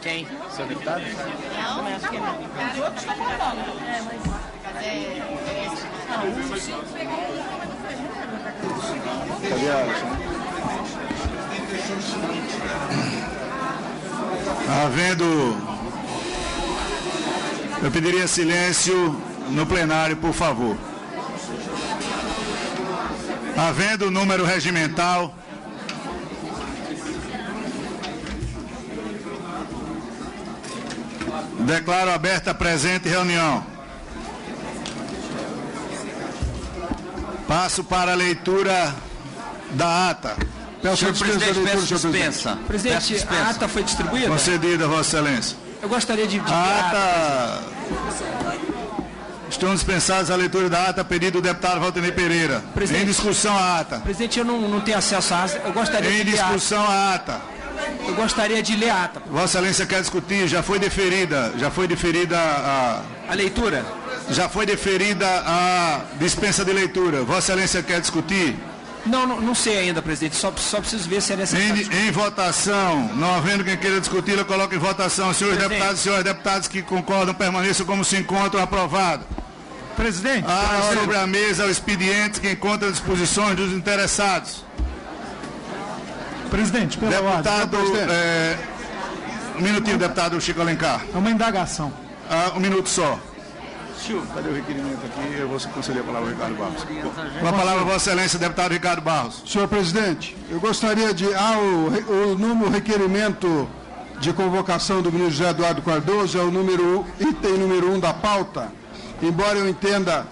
Quem? Seu deputado? Não, acho que não. Os outros estão falando. Cadê a Havendo... Eu pediria silêncio no plenário, por favor. Havendo número regimental... Declaro aberta a presente reunião. Passo para a leitura da ata. Senhor presidente, peço dispensa. Presidente, a ata foi distribuída? Concedida, Vossa Excelência. Eu gostaria de... A ata... Estão dispensadas a leitura da ata, pedido do deputado Valdemir Pereira. Presidente, em discussão a ata. Presidente, eu não tenho acesso à ata. Eu gostaria em de discussão a ata. Eu gostaria de ler a ata. Vossa Excelência quer discutir, já foi deferida a... A leitura? Já foi deferida a dispensa de leitura. Vossa Excelência quer discutir? Não sei ainda, presidente. Só preciso ver se é necessário. Em votação, não havendo quem queira discutir, eu coloco em votação. Senhores deputados e senhores deputados que concordam, permaneçam como se encontram. Aprovado. Presidente. Sobre a mesa o expediente que encontra disposições dos interessados. Presidente, pela deputado, um minutinho, deputado Chico Alencar. É uma indagação. Um minuto só. Cadê o requerimento aqui? Eu vou conceder a palavra ao Ricardo Barros. Com a palavra, Vossa Excelência, deputado Ricardo Barros. Senhor presidente, eu gostaria de... o requerimento de convocação do ministro José Eduardo Cardoso é o item número 1 da pauta. Embora eu entenda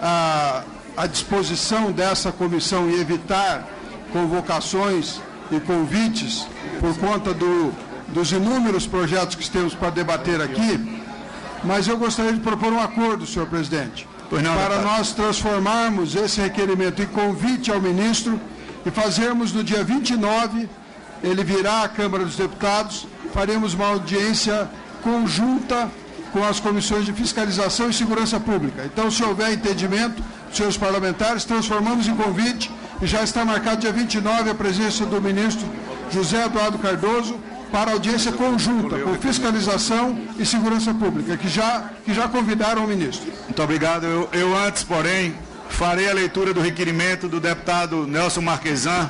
a disposição dessa comissão em evitar convocações e convites por conta dos inúmeros projetos que temos para debater aqui, mas eu gostaria de propor um acordo, senhor presidente, para nós transformarmos esse requerimento em convite ao ministro e fazermos no dia 29, ele virá à Câmara dos Deputados, faremos uma audiência conjunta com as comissões de fiscalização e segurança pública. Então, se houver entendimento, senhores parlamentares, transformamos em convite e já está marcado dia 29 a presença do ministro José Eduardo Cardoso para audiência conjunta com fiscalização e segurança pública, que já convidaram o ministro. Muito obrigado. Eu antes, porém, farei a leitura do requerimento do deputado Nelson Marquesan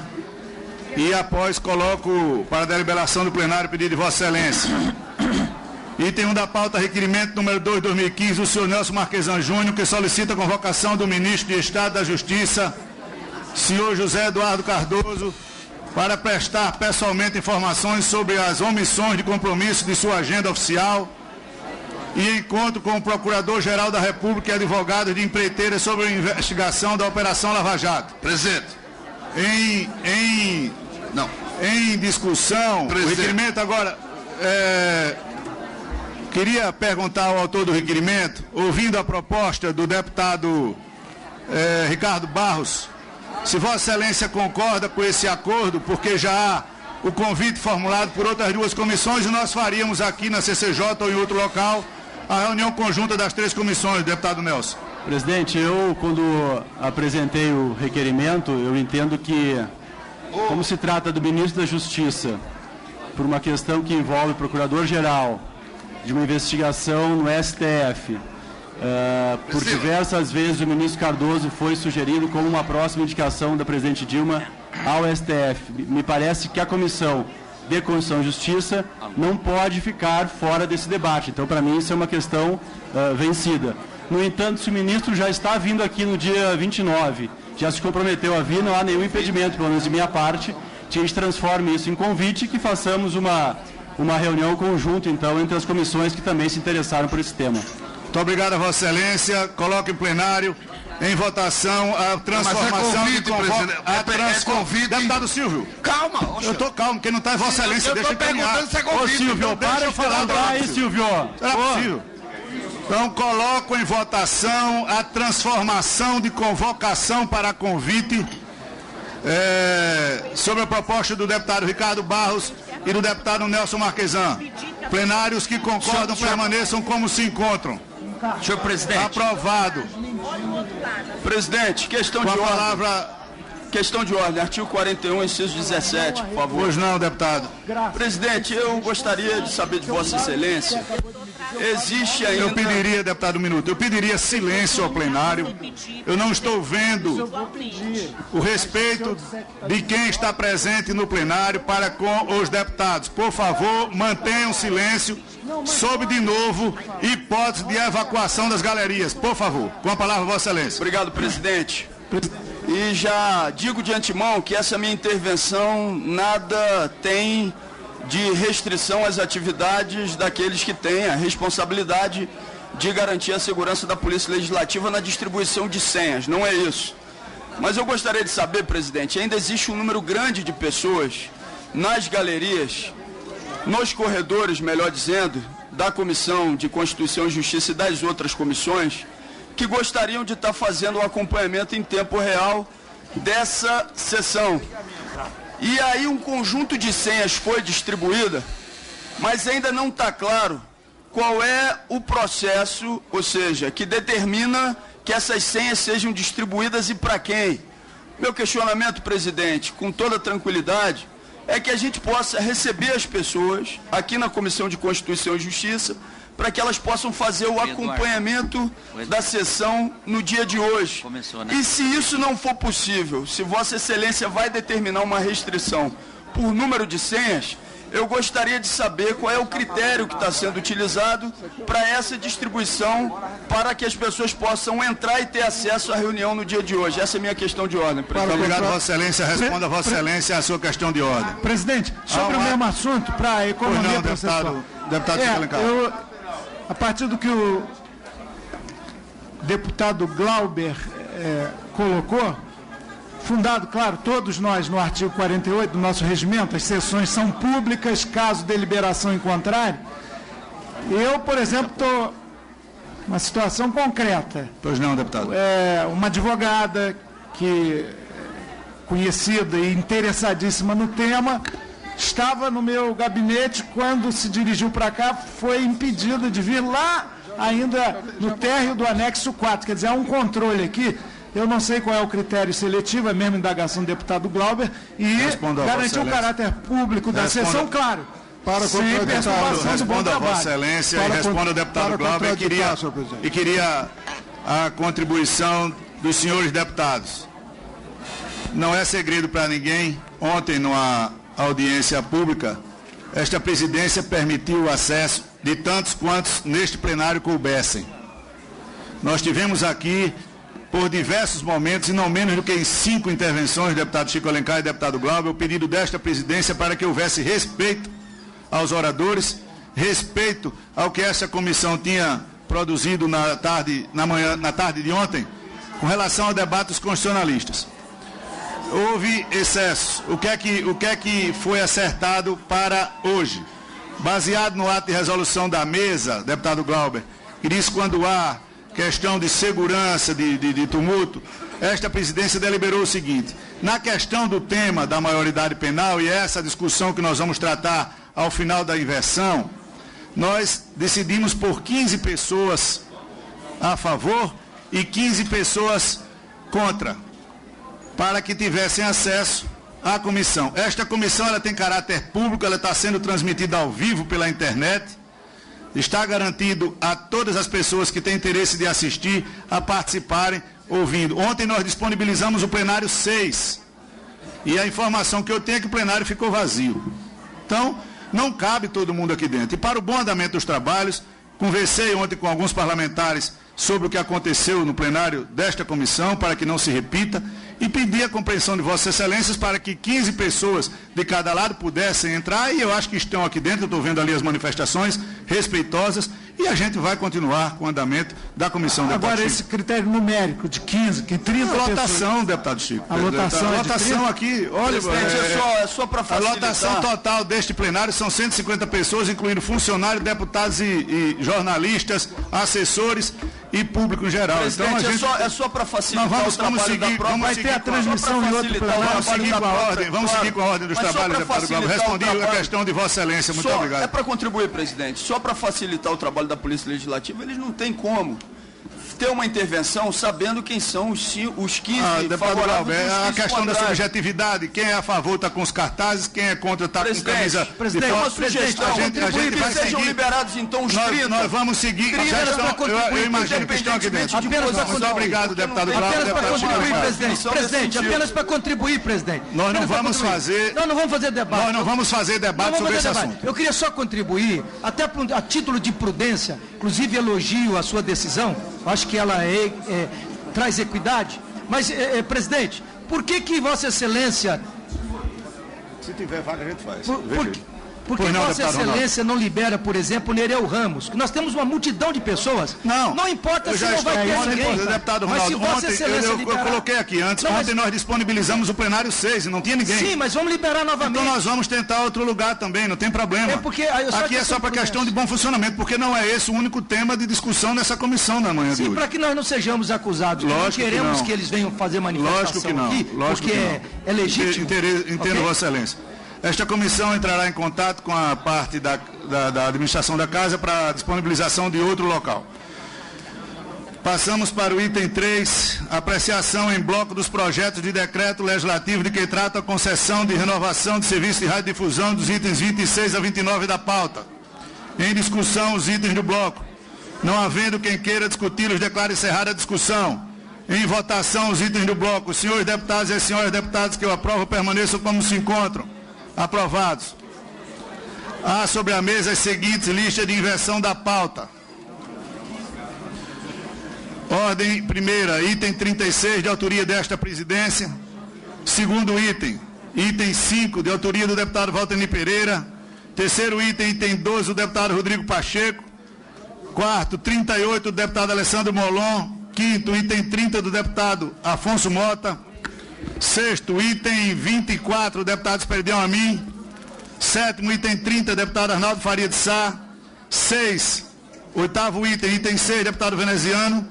e após coloco para a deliberação do plenário o pedido de Vossa Excelência. Item 1 da pauta, requerimento número 2 de 2015, do senhor Nelson Marquesan Júnior, que solicita a convocação do ministro de Estado da Justiça, senhor José Eduardo Cardoso, para prestar pessoalmente informações sobre as omissões de compromisso de sua agenda oficial e encontro com o Procurador-Geral da República e advogados de empreiteiras sobre a investigação da Operação Lava Jato. Presidente. Em discussão, o requerimento agora... Queria perguntar ao autor do requerimento, ouvindo a proposta do deputado Ricardo Barros, se Vossa Excelência concorda com esse acordo, porque já há o convite formulado por outras duas comissões e nós faríamos aqui na CCJ ou em outro local a reunião conjunta das três comissões, deputado Nelson. Presidente, eu quando apresentei o requerimento, eu entendo que, como se trata do ministro da Justiça, por uma questão que envolve o Procurador-Geral, de uma investigação no STF, por diversas vezes o ministro Cardoso foi sugerido como uma próxima indicação da presidente Dilma ao STF. Me parece que a Comissão de Constituição e Justiça não pode ficar fora desse debate. Então, para mim, isso é uma questão vencida. No entanto, se o ministro já está vindo aqui no dia 29, já se comprometeu a vir, não há nenhum impedimento, pelo menos de minha parte, que a gente transforme isso em convite e que façamos uma reunião conjunta, então, entre as comissões que também se interessaram por esse tema. Muito obrigado a Vossa Excelência. Coloque em plenário, em votação, a transformação de convite. Deputado Silvio. Calma. Eu estou calmo, quem não está é Vossa Excelência. Eu estou perguntando se é convite. Ô, Silvio, para de falar aí, Silvio. Será possível? Então, coloco em votação a transformação de convocação para convite sobre a proposta do deputado Ricardo Barros e do deputado Nelson Marquesan. Plenários que concordam permaneçam como se encontram. Senhor presidente. Aprovado. Presidente, questão de ordem. Com a Questão de ordem, artigo 41, inciso 17, por favor. Pois não, deputado. Presidente, eu gostaria de saber de Vossa Excelência, existe ainda... Eu pediria, deputado, um minuto, eu pediria silêncio ao plenário. Eu não estou vendo o respeito de quem está presente no plenário para com os deputados. Por favor, mantenham silêncio, sob de novo hipótese de evacuação das galerias. Por favor, com a palavra, Vossa Excelência. Obrigado, presidente. E já digo de antemão que essa minha intervenção nada tem de restrição às atividades daqueles que têm a responsabilidade de garantir a segurança da Polícia Legislativa na distribuição de senhas. Não é isso. Mas eu gostaria de saber, presidente, ainda existe um número grande de pessoas nas galerias, nos corredores, melhor dizendo, da Comissão de Constituição e Justiça e das outras comissões, que gostariam de estar fazendo o acompanhamento em tempo real dessa sessão. E aí um conjunto de senhas foi distribuída, mas ainda não está claro qual é o processo, ou seja, que determina que essas senhas sejam distribuídas e para quem. Meu questionamento, presidente, com toda tranquilidade, é que a gente possa receber as pessoas aqui na Comissão de Constituição e Justiça para que elas possam fazer o acompanhamento da sessão no dia de hoje. E se isso não for possível, se Vossa Excelência vai determinar uma restrição por número de senhas, eu gostaria de saber qual é o critério que está sendo utilizado para essa distribuição, para que as pessoas possam entrar e ter acesso à reunião no dia de hoje. Essa é a minha questão de ordem, presidente. Obrigado, Vossa Excelência. Responda, Vossa Excelência, a sua questão de ordem. Presidente, sobre o mesmo assunto, para a economia processual. Deputado Chico Alencar. A partir do que o deputado Glauber colocou, fundado, claro, todos nós no artigo 48 do nosso regimento, as sessões são públicas, caso deliberação em contrário. Eu, por exemplo, estou numa situação concreta. Pois não, deputado. Uma advogada que conhecida e interessadíssima no tema, estava no meu gabinete, quando se dirigiu para cá, foi impedida de vir lá ainda no térreo do anexo 4. Quer dizer, há um controle aqui. Eu não sei qual é o critério seletivo, é mesmo indagação do deputado Glauber, e garantir o caráter público da sessão, claro. Sem perturbação do bom trabalho. Vossa Excelência e responda ao deputado Glauber e queria a contribuição dos senhores deputados. Não é segredo para ninguém, ontem numa audiência pública, esta presidência permitiu o acesso de tantos quantos neste plenário coubessem. Nós tivemos aqui, por diversos momentos, e não menos do que em 5 intervenções, deputado Chico Alencar e deputado Glauber, o pedido desta presidência para que houvesse respeito aos oradores, respeito ao que essa comissão tinha produzido na tarde de ontem, com relação a debates constitucionalistas. Houve excesso. O que é que foi acertado para hoje? Baseado no ato de resolução da mesa, deputado Glauber, que diz quando há questão de segurança, de tumulto, esta presidência deliberou o seguinte: na questão do tema da maioridade penal, e essa discussão que nós vamos tratar ao final da inversão, nós decidimos por 15 pessoas a favor e 15 pessoas contra, para que tivessem acesso à comissão. Esta comissão ela tem caráter público, ela está sendo transmitida ao vivo pela internet, está garantido a todas as pessoas que têm interesse de assistir a participarem ouvindo. Ontem nós disponibilizamos o plenário 6 e a informação que eu tenho é que o plenário ficou vazio. Então, não cabe todo mundo aqui dentro. E para o bom andamento dos trabalhos, conversei ontem com alguns parlamentares sobre o que aconteceu no plenário desta comissão, para que não se repita, e pedi a compreensão de Vossas Excelências para que 15 pessoas de cada lado pudessem entrar, e eu acho que estão aqui dentro, eu estou vendo ali as manifestações respeitosas, e a gente vai continuar com o andamento da comissão. Agora, esse critério numérico de 15, que 30 pessoas... A lotação, deputado Chico. A lotação aqui, olha... É só para facilitar. A lotação total deste plenário são 150 pessoas, incluindo funcionários, deputados e jornalistas, assessores e público em geral. Presidente, então, a gente... é só para facilitar o trabalho da prova. Vai ter a transmissão em outro plenário. Vamos seguir com a ordem dos trabalhos, deputado Glauber. Respondi a questão de Vossa Excelência. Muito obrigado. É para contribuir, presidente. Só para facilitar o trabalho da Polícia Legislativa, eles não têm como ter uma intervenção sabendo quem são os 15 deputado favoráveis e os 15 a questão da contrários. subjetividade, quem é a favor está com os cartazes, quem é contra está com camisa. Presidente, uma sugestão, a gente vai sejam seguir. liberados então os 30. Nós vamos seguir. Eu imagino que estão aqui dentro. Muito obrigado, deputado Bravo. Apenas para contribuir, Deputado presidente. Presidente, apenas para contribuir, presidente. Nós não vamos fazer. Nós não vamos fazer debate. Nós não vamos fazer debate sobre esse assunto. Eu queria só contribuir, até a título de prudência, inclusive elogio a sua decisão, acho que ela traz equidade, mas, presidente, por que Vossa Excelência... Se tiver vaga, a gente faz. Por que Vossa Excelência não libera, por exemplo, o Nereu Ramos? Que nós temos uma multidão de pessoas. Não importa se não vai ter ninguém. Deputado Mas se Ronaldo, Vossa ontem, Excelência eu liberar... coloquei aqui antes, ontem nós disponibilizamos o plenário 6 e não tinha ninguém. Sim, mas vamos liberar novamente. Então nós vamos tentar outro lugar também, não tem problema. Aqui é só para questão de bom funcionamento, porque não é esse o único tema de discussão nessa comissão na manhã de hoje. Sim, para que nós não sejamos acusados. Lógico não queremos que não. que eles venham fazer manifestação Lógico que não. aqui, Lógico porque que não. é legítimo. Entendo, Vossa Excelência. Esta comissão entrará em contato com a parte da administração da casa para a disponibilização de outro local. Passamos para o item 3, apreciação em bloco dos projetos de decreto legislativo de que trata a concessão de renovação de serviço de radiodifusão dos itens 26 a 29 da pauta. Em discussão, os itens do bloco. Não havendo quem queira discuti-los, declaro encerrada a discussão. Em votação, os itens do bloco. Os senhores deputados e as senhoras deputadas que eu aprovo permaneçam como se encontram. Aprovados. Há sobre a mesa as seguintes listas de inversão da pauta. Ordem primeira, item 36, de autoria desta presidência. Segundo item, item 5, de autoria do deputado Valtenir Pereira. Terceiro item, item 12, do deputado Rodrigo Pacheco. Quarto, 38, do deputado Alessandro Molon. Quinto, item 30, do deputado Afonso Mota. Sexto, item 24, deputado Esperidião Amin. Sétimo, item 30, deputado Arnaldo Faria de Sá. 6. Oitavo item, item 6, deputado Veneziano.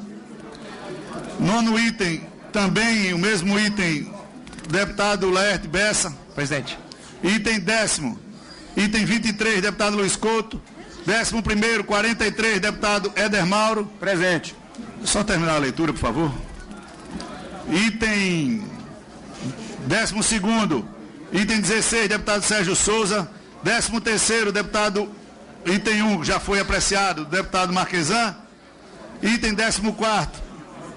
Nono item, também o mesmo item, deputado Laerte Bessa. Presidente. Item 10º, item 23, deputado Luiz Couto. 11º, 43, deputado Éder Mauro. Presente. Só terminar a leitura, por favor. Item 12º, item 16, deputado Sérgio Souza. 13º, deputado, item 1, já foi apreciado, deputado Marquesan. Item 14º,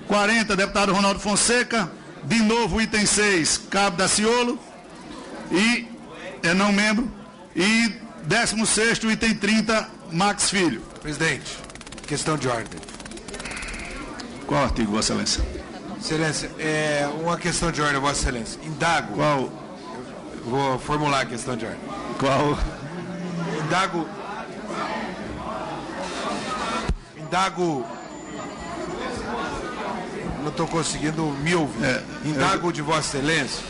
40, deputado Ronaldo Fonseca. De novo, item 6, Cabo Daciolo. E, não membro. E 16º, item 30, Max Filho. Presidente, questão de ordem. Qual artigo, Vossa Excelência? Excelência, uma questão de ordem, Vossa Excelência. Indago. Qual? Vou formular a questão de ordem. Qual? Indago. Não estou conseguindo me ouvir. Indago de Vossa Excelência.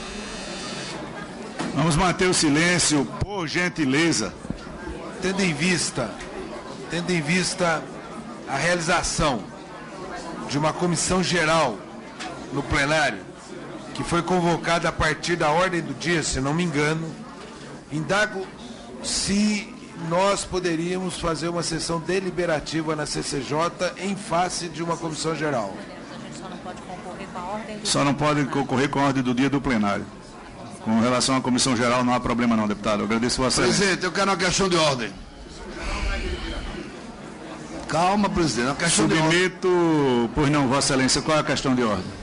Vamos manter o silêncio, por gentileza. Tendo em vista a realização de uma comissão geral no plenário, que foi convocada a partir da ordem do dia, se não me engano, indago se nós poderíamos fazer uma sessão deliberativa na CCJ em face de uma comissão geral. Só não pode concorrer com a ordem do dia do plenário. Com relação à comissão geral, não há problema não, deputado. Eu agradeço a Vossa Excelência. Presidente, eu quero uma questão de ordem. Calma, presidente, uma questão de ordem. Submeto, pois não, Vossa Excelência, qual é a questão de ordem?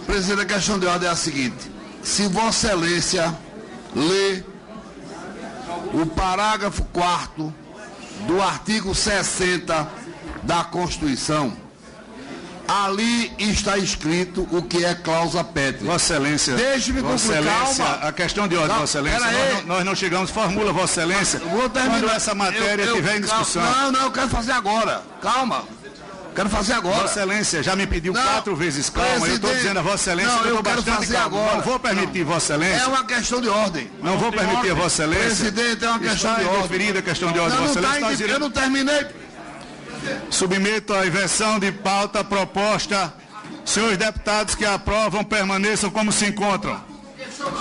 Presidente, a questão de ordem é a seguinte. Se Vossa Excelência lê o parágrafo 4º do artigo 60 da Constituição, ali está escrito o que é cláusula pétrea. Vossa Excelência, deixe-me concluir, calma. A questão de ordem, Vossa Excelência, nós não chegamos, formula, Vossa Excelência, quando essa matéria estiver em discussão. Não, eu quero fazer agora, calma. Quero fazer agora. Vossa Excelência já me pediu 4 vezes calma. Eu estou dizendo a Vossa Excelência que eu estou bastante calmo. Agora. Não vou permitir, Vossa Excelência. É uma questão de ordem. Não vou permitir a Vossa Excelência. Presidente, é uma questão de ordem. A questão de ordem, Vossa Excelência. Eu não terminei. Submeto a inversão de pauta proposta. Senhores deputados que aprovam, permaneçam como se encontram.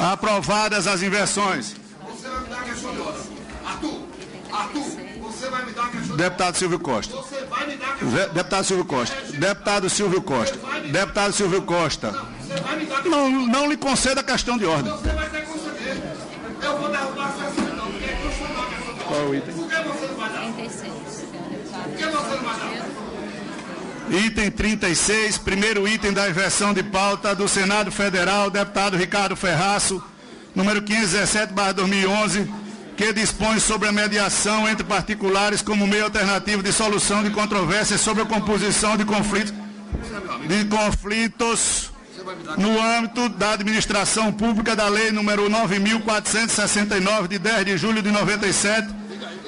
Aprovadas as inversões. Você vai me dar a questão de ordem. Arthur, você Deputado Silvio Costa. Deputado Silvio Costa. Deputado Silvio Costa. Deputado Silvio Costa. Não lhe conceda a questão de ordem. Você vai ter que conceder. Eu vou derrubar a sessão, não. Porque você não vai dar. Qual é o item? Por que você não vai dar? 36. Por que você não vai dar? Item 36, primeiro item da inversão de pauta do Senado Federal, deputado Ricardo Ferraço, número 517/2011, que dispõe sobre a mediação entre particulares como meio alternativo de solução de controvérsias sobre a composição de conflitos no âmbito da administração pública da Lei número 9.469, de 10 de julho de 97,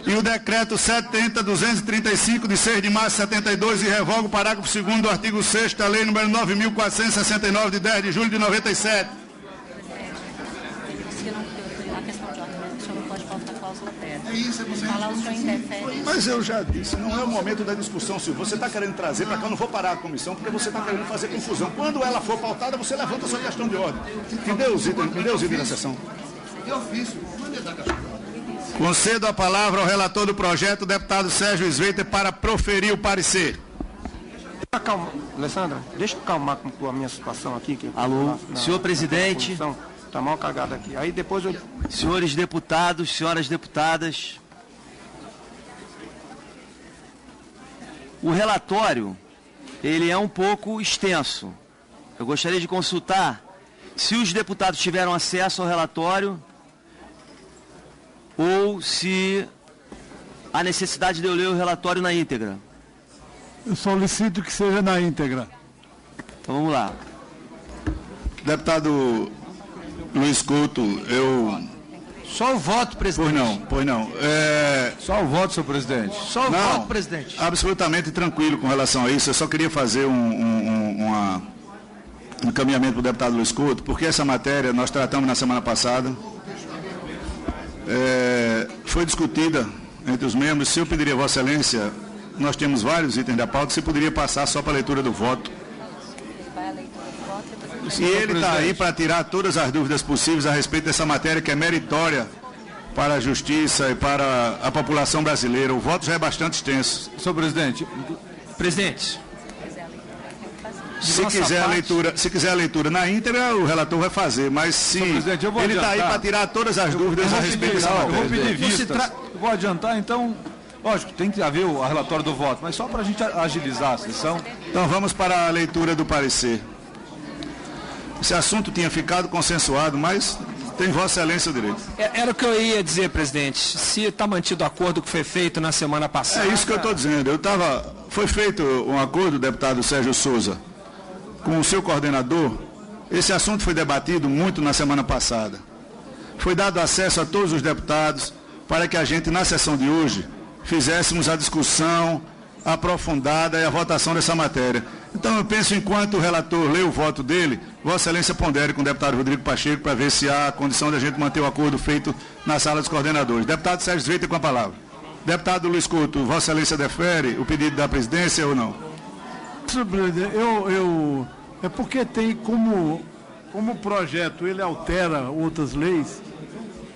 e o decreto 70.235, de 6 de março de 72, e revoga o parágrafo 2º do artigo 6º da Lei número 9.469, de 10 de julho de 97. Mas eu já disse, não é o momento da discussão, Silvio. Você está querendo trazer para cá, eu não vou parar a comissão, porque você está querendo fazer confusão. Quando ela for pautada, você levanta a sua questão de ordem. Me dê os itens da sessão. Eu fiz. Concedo a palavra ao relator do projeto, deputado Sérgio Sveiter, para proferir o parecer. Calma, Alessandra, deixa eu calmar com a minha situação aqui. Alô, senhor presidente. Está mal cagada aqui. Aí depois eu... Senhores deputados, senhoras deputadas. O relatório, ele é um pouco extenso. Eu gostaria de consultar se os deputados tiveram acesso ao relatório ou se há necessidade de eu ler o relatório na íntegra. Eu solicito que seja na íntegra. Então vamos lá. Deputado Luiz Couto, Só o voto, presidente. Pois não. Só o voto, senhor presidente. Só o voto, presidente. Absolutamente tranquilo com relação a isso. Eu só queria fazer um encaminhamento para o deputado Luiz Couto, porque essa matéria nós tratamos na semana passada. Foi discutida entre os membros. Se eu pediria a Vossa Excelência, nós temos vários itens da pauta, se poderia passar só para a leitura do voto. E ele está aí para tirar todas as dúvidas possíveis a respeito dessa matéria que é meritória para a justiça e para a população brasileira. O voto já é bastante extenso. Senhor presidente. Presidente. Se quiser a leitura na íntegra, o relator vai fazer, mas se ele está aí para tirar todas as dúvidas a respeito dessa matéria. Eu vou pedir vistas. Eu vou adiantar, então, lógico, tem que haver o relatório do voto, mas só para a gente agilizar a sessão. Então vamos para a leitura do parecer. Esse assunto tinha ficado consensuado, mas tem Vossa Excelência o direito. Era o que eu ia dizer, presidente. Se está mantido o acordo que foi feito na semana passada... É isso que eu estou dizendo. Foi feito um acordo, deputado Sérgio Souza, com o seu coordenador. Esse assunto foi debatido muito na semana passada. Foi dado acesso a todos os deputados para que a gente, na sessão de hoje, fizéssemos a discussão aprofundada e a votação dessa matéria. Então eu penso, enquanto o relator lê o voto dele, Vossa Excelência pondere com o deputado Rodrigo Pacheco para ver se há condição de a gente manter o acordo feito na sala dos coordenadores. Deputado Sérgio Sveiter com a palavra. Deputado Luiz Couto, Vossa Excelência defere o pedido da presidência ou não? Senhor presidente, é porque tem como o projeto ele altera outras leis,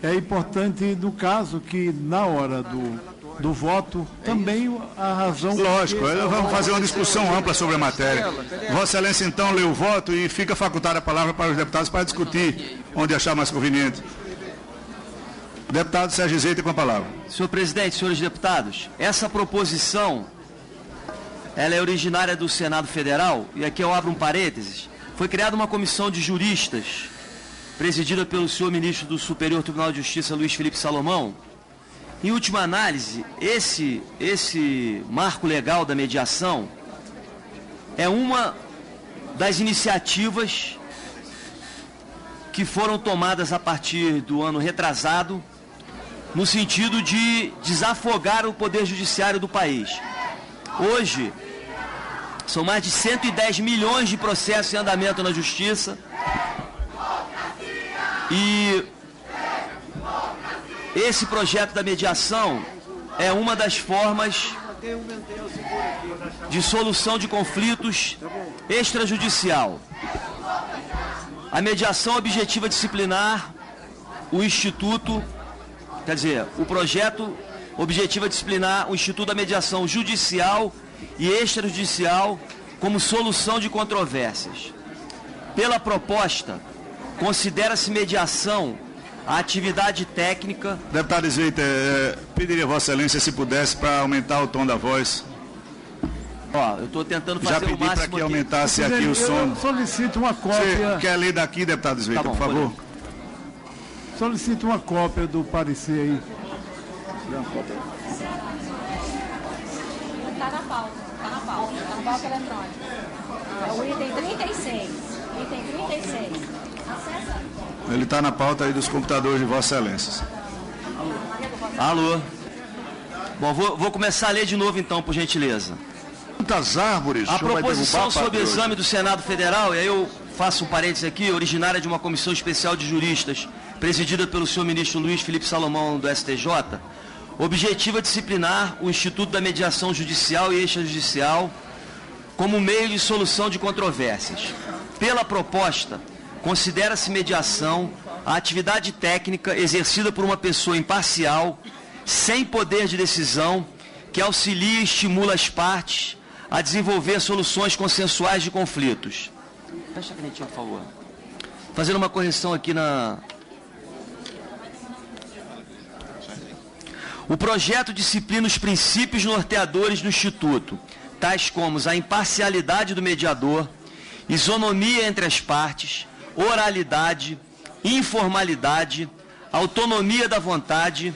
é importante, no caso, que na hora do voto, também a razão... Lógico, vamos fazer uma discussão ampla sobre a matéria. Vossa Excelência, então, lê o voto e fica facultada a palavra para os deputados para discutir onde achar mais conveniente. Deputado Sérgio Zweiter com a palavra. Senhor presidente, senhores deputados, essa proposição, ela é originária do Senado Federal, e aqui eu abro um parênteses. Foi criada uma comissão de juristas, presidida pelo senhor ministro do Superior Tribunal de Justiça, Luiz Felipe Salomão. Em última análise, esse marco legal da mediação é uma das iniciativas que foram tomadas a partir do ano retrasado, no sentido de desafogar o poder judiciário do país. Hoje, são mais de 110 milhões de processos em andamento na Justiça e esse projeto da mediação é uma das formas de solução de conflitos extrajudicial. A mediação objetiva disciplinar, o Instituto, quer dizer, o projeto objetiva disciplinar o Instituto da Mediação Judicial e Extrajudicial como solução de controvérsias. Pela proposta, considera-se mediação a atividade técnica... Deputado Sveiter, pediria a Vossa Excelência, se pudesse, para aumentar o tom da voz. Ó, eu estou tentando fazer o máximo. Já pedi para que aumentasse aqui o som. Eu solicito uma cópia... Você quer ler daqui, deputado Sveiter, tá bom, por favor? Solicito uma cópia do parecer aí. Está na pauta, está na pauta eletrônica. É o item 36. Item 36. Acessa. Ele está na pauta aí dos computadores de Vossa Excelência. Alô? Bom, vou começar a ler de novo então, por gentileza. Quantas árvores? A proposição sob exame do Senado Federal, e aí eu faço um parênteses aqui, originária de uma comissão especial de juristas, presidida pelo senhor ministro Luiz Felipe Salomão do STJ, objetiva disciplinar o Instituto da Mediação Judicial e Extrajudicial como meio de solução de controvérsias. Pela proposta, considera-se mediação a atividade técnica exercida por uma pessoa imparcial, sem poder de decisão, que auxilia e estimula as partes a desenvolver soluções consensuais de conflitos. Fecha a canetinha, por favor. Fazendo uma correção aqui na... O projeto disciplina os princípios norteadores do Instituto, tais como a imparcialidade do mediador, isonomia entre as partes, oralidade, informalidade, autonomia da vontade,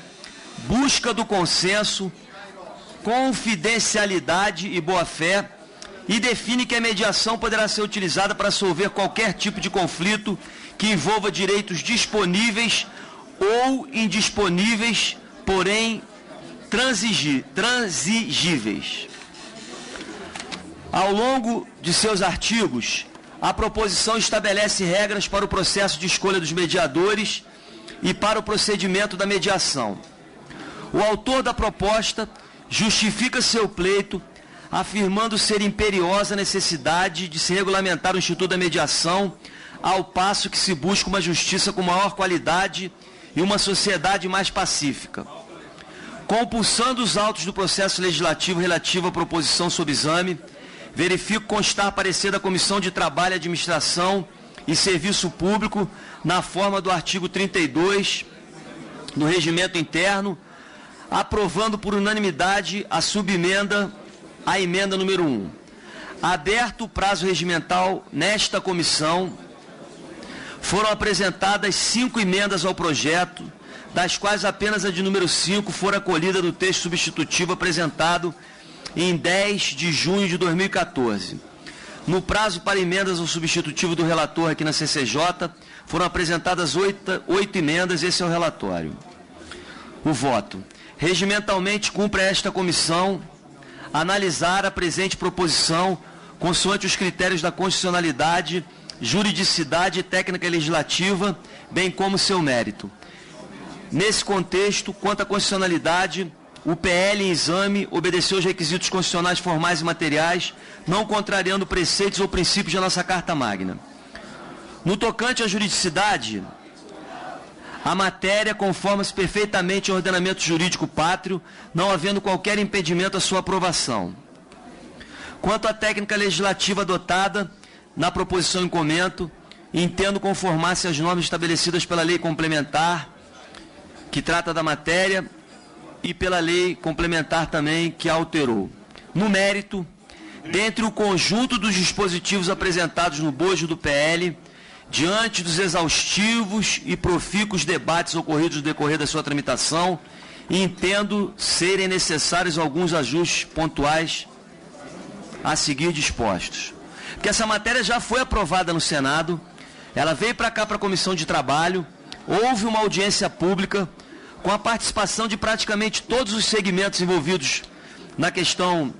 busca do consenso, confidencialidade e boa-fé, e define que a mediação poderá ser utilizada para solver qualquer tipo de conflito que envolva direitos disponíveis ou indisponíveis, porém transigíveis. Ao longo de seus artigos, a proposição estabelece regras para o processo de escolha dos mediadores e para o procedimento da mediação. O autor da proposta justifica seu pleito afirmando ser imperiosa a necessidade de se regulamentar o Instituto da Mediação, ao passo que se busca uma justiça com maior qualidade e uma sociedade mais pacífica. Compulsando os autos do processo legislativo relativo à proposição sob exame, verifico constar parecer da Comissão de Trabalho, Administração e Serviço Público, na forma do artigo 32 do Regimento Interno, aprovando por unanimidade a subemenda à emenda número 1. Aberto o prazo regimental nesta comissão, foram apresentadas 5 emendas ao projeto, das quais apenas a de número 5 for acolhida no texto substitutivo apresentado em 10 de junho de 2014. No prazo para emendas ao substitutivo do relator aqui na CCJ, foram apresentadas 8 emendas, esse é o relatório. O voto. Regimentalmente cumpre a esta comissão analisar a presente proposição consoante os critérios da constitucionalidade, juridicidade e técnica legislativa, bem como seu mérito. Nesse contexto, quanto à constitucionalidade, o PL em exame obedeceu aos requisitos constitucionais formais e materiais, não contrariando preceitos ou princípios da nossa Carta Magna. No tocante à juridicidade, a matéria conforma-se perfeitamente ao ordenamento jurídico pátrio, não havendo qualquer impedimento à sua aprovação. Quanto à técnica legislativa adotada na proposição em comento, entendo conformar-se às normas estabelecidas pela lei complementar, que trata da matéria, e pela lei complementar também, que a alterou. No mérito, dentre o conjunto dos dispositivos apresentados no bojo do PL, diante dos exaustivos e profícuos debates ocorridos no decorrer da sua tramitação, entendo serem necessários alguns ajustes pontuais a seguir dispostos. Porque essa matéria já foi aprovada no Senado, ela veio para cá para a Comissão de Trabalho, houve uma audiência pública com a participação de praticamente todos os segmentos envolvidos na questão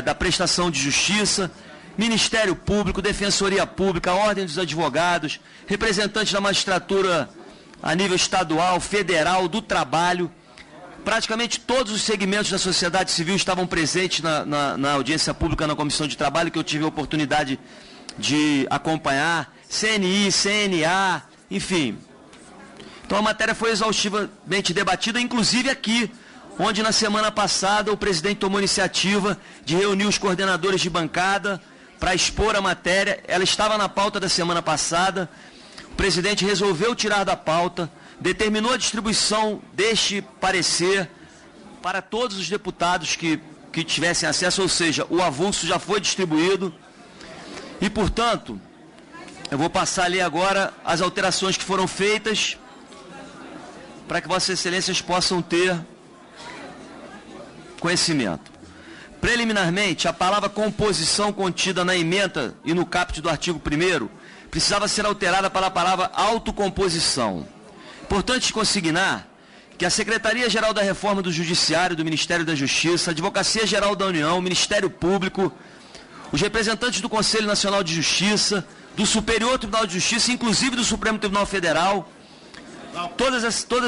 da prestação de justiça, Ministério Público, Defensoria Pública, Ordem dos Advogados, representantes da magistratura a nível estadual, federal, do trabalho. Praticamente todos os segmentos da sociedade civil estavam presentes na audiência pública na Comissão de Trabalho, que eu tive a oportunidade de acompanhar, CNI, CNA, enfim. Então a matéria foi exaustivamente debatida, inclusive aqui onde na semana passada o presidente tomou iniciativa de reunir os coordenadores de bancada para expor a matéria. Ela estava na pauta da semana passada, o presidente resolveu tirar da pauta, determinou a distribuição deste parecer para todos os deputados que tivessem acesso, ou seja, o avulso já foi distribuído. E, portanto, eu vou passar ali agora as alterações que foram feitas para que Vossas Excelências possam ter conhecimento. Preliminarmente, a palavra composição contida na ementa e no caput do artigo 1º precisava ser alterada para a palavra autocomposição. Importante consignar que a Secretaria-Geral da Reforma do Judiciário, do Ministério da Justiça, a Advocacia-Geral da União, o Ministério Público, os representantes do Conselho Nacional de Justiça, do Superior Tribunal de Justiça, inclusive do Supremo Tribunal Federal, todos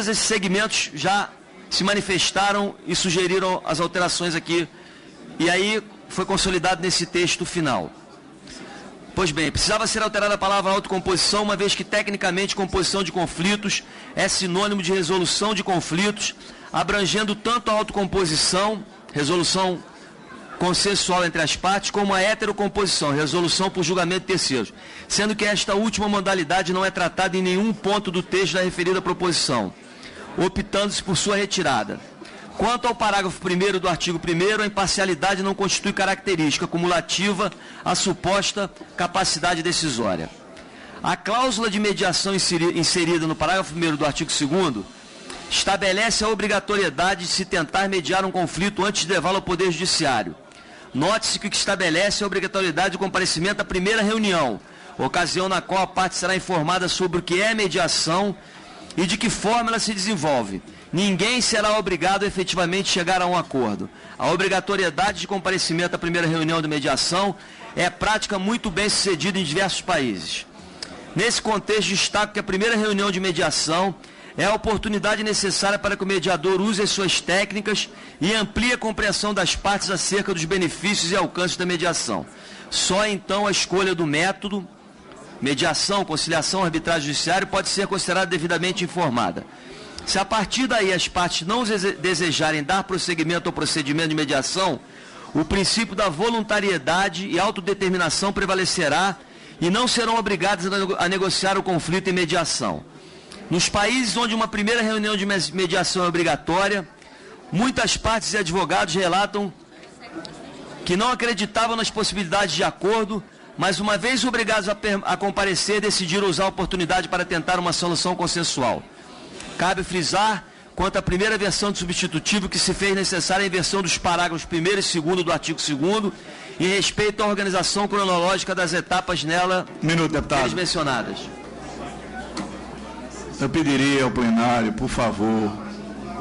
esses segmentos já se manifestaram e sugeriram as alterações aqui, e aí foi consolidado nesse texto final. Pois bem, precisava ser alterada a palavra autocomposição, uma vez que tecnicamente composição de conflitos é sinônimo de resolução de conflitos, abrangendo tanto a autocomposição, resolução consensual entre as partes, como a heterocomposição, resolução por julgamento de terceiros, sendo que esta última modalidade não é tratada em nenhum ponto do texto da referida proposição, optando-se por sua retirada. Quanto ao parágrafo 1º do artigo 1º, a imparcialidade não constitui característica cumulativa à suposta capacidade decisória. A cláusula de mediação inserida no parágrafo 1º do artigo 2º estabelece a obrigatoriedade de se tentar mediar um conflito antes de levá-lo ao Poder Judiciário. Note-se que o que estabelece a obrigatoriedade de comparecimento à primeira reunião, ocasião na qual a parte será informada sobre o que é mediação e de que forma ela se desenvolve. Ninguém será obrigado a efetivamente chegar a um acordo. A obrigatoriedade de comparecimento à primeira reunião de mediação é prática muito bem sucedida em diversos países. Nesse contexto, destaco que a primeira reunião de mediação é a oportunidade necessária para que o mediador use as suas técnicas e amplie a compreensão das partes acerca dos benefícios e alcances da mediação. Só então a escolha do método, mediação, conciliação, arbitragem judiciária, pode ser considerada devidamente informada. Se a partir daí as partes não desejarem dar prosseguimento ao procedimento de mediação, o princípio da voluntariedade e autodeterminação prevalecerá e não serão obrigadas a negociar o conflito em mediação. Nos países onde uma primeira reunião de mediação é obrigatória, muitas partes e advogados relatam que não acreditavam nas possibilidades de acordo, mas uma vez obrigados a comparecer, decidiram usar a oportunidade para tentar uma solução consensual. Cabe frisar, quanto à primeira versão do substitutivo, que se fez necessária a inversão dos parágrafos 1º e 2º do artigo 2º, em respeito à organização cronológica das etapas nela mencionadas. Eu pediria ao plenário, por favor,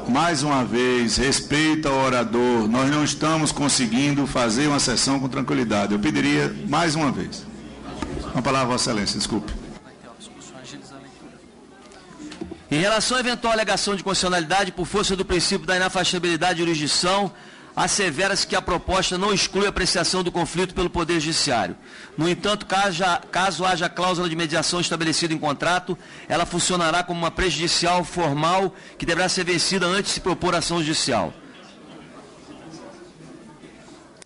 mais uma vez, respeito ao orador. Nós não estamos conseguindo fazer uma sessão com tranquilidade. Eu pediria mais uma vez. Uma palavra, Vossa Excelência, desculpe. Em relação à eventual alegação de constitucionalidade, por força do princípio da inafastabilidade de jurisdição, assevera-se que a proposta não exclui a apreciação do conflito pelo Poder Judiciário. No entanto, caso haja cláusula de mediação estabelecida em contrato, ela funcionará como uma prejudicial formal que deverá ser vencida antes de se propor ação judicial.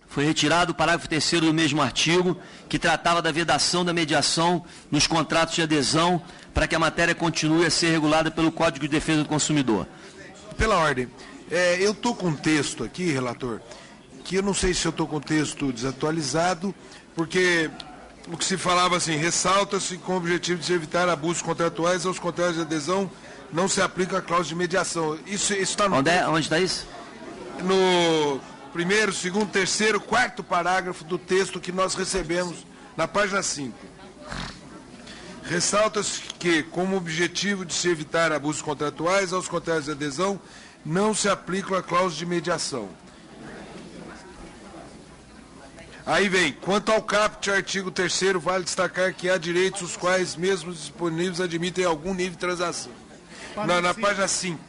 Foi retirado o parágrafo 3º do mesmo artigo, que tratava da vedação da mediação nos contratos de adesão, para que a matéria continue a ser regulada pelo Código de Defesa do Consumidor. Pela ordem. Eu estou com um texto aqui, relator, que eu não sei se eu estou com o texto desatualizado, porque o que se falava assim, ressalta-se com o objetivo de se evitar abusos contratuais aos contratos de adesão, não se aplica a cláusula de mediação. Isso está no... Onde está isso? No primeiro, segundo, terceiro, quarto parágrafo do texto que nós recebemos na página 5. Ressalta-se que, como objetivo de se evitar abusos contratuais aos contratos de adesão, não se aplica a cláusula de mediação. Aí vem, quanto ao caput, artigo 3º, vale destacar que há direitos os quais, mesmo disponíveis, admitem algum nível de transação. Na página 5.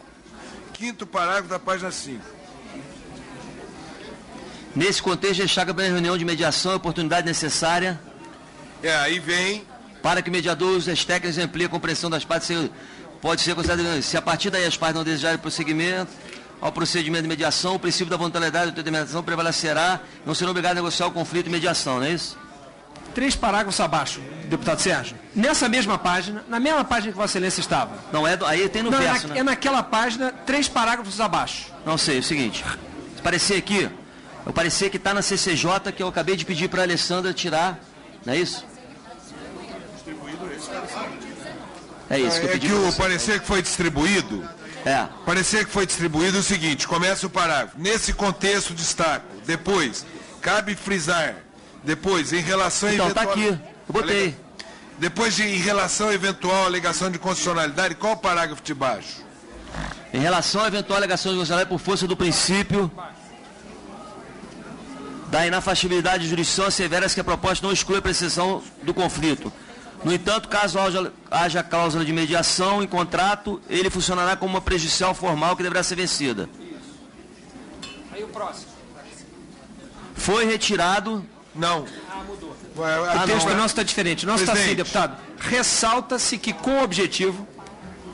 Quinto parágrafo da página 5. Nesse contexto, destaca para a reunião de mediação a oportunidade necessária. Aí vem... Para que o mediador use as técnicas e amplie a compreensão das partes, pode ser considerado. Se a partir daí as partes não desejarem prosseguimento, ao procedimento de mediação, o princípio da voluntariedade e da determinação prevalecerá, não serão obrigados a negociar o conflito de mediação, não é isso? 3 parágrafos abaixo, deputado Sérgio. Nessa mesma página, na mesma página que Vossa Excelência estava. Não, aí tem no verso, né? É naquela página, 3 parágrafos abaixo. Não sei, é o seguinte, se parecer aqui, o parecer que está na CCJ, que eu acabei de pedir para a Alessandra tirar, não é isso? É isso que eu pedi. É que o parecer que foi distribuído... Parecer que foi distribuído é o seguinte, começa o parágrafo. Nesse contexto, destaco. Depois, cabe frisar... Depois, em relação a então, eventual... tá aqui, eu botei. Depois, em relação a eventual alegação de constitucionalidade, qual o parágrafo de baixo? Em relação a eventual alegação de constitucionalidade por força do princípio da inafatibilidade de jurisdição, asseveras que a proposta não exclui a precisão do conflito. No entanto, caso haja cláusula de mediação em contrato, ele funcionará como uma prejudicial formal que deverá ser vencida. Aí o próximo. Foi retirado... Não. Mudou. O texto nosso está diferente. O nosso está assim, deputado. Ressalta-se que com o objetivo...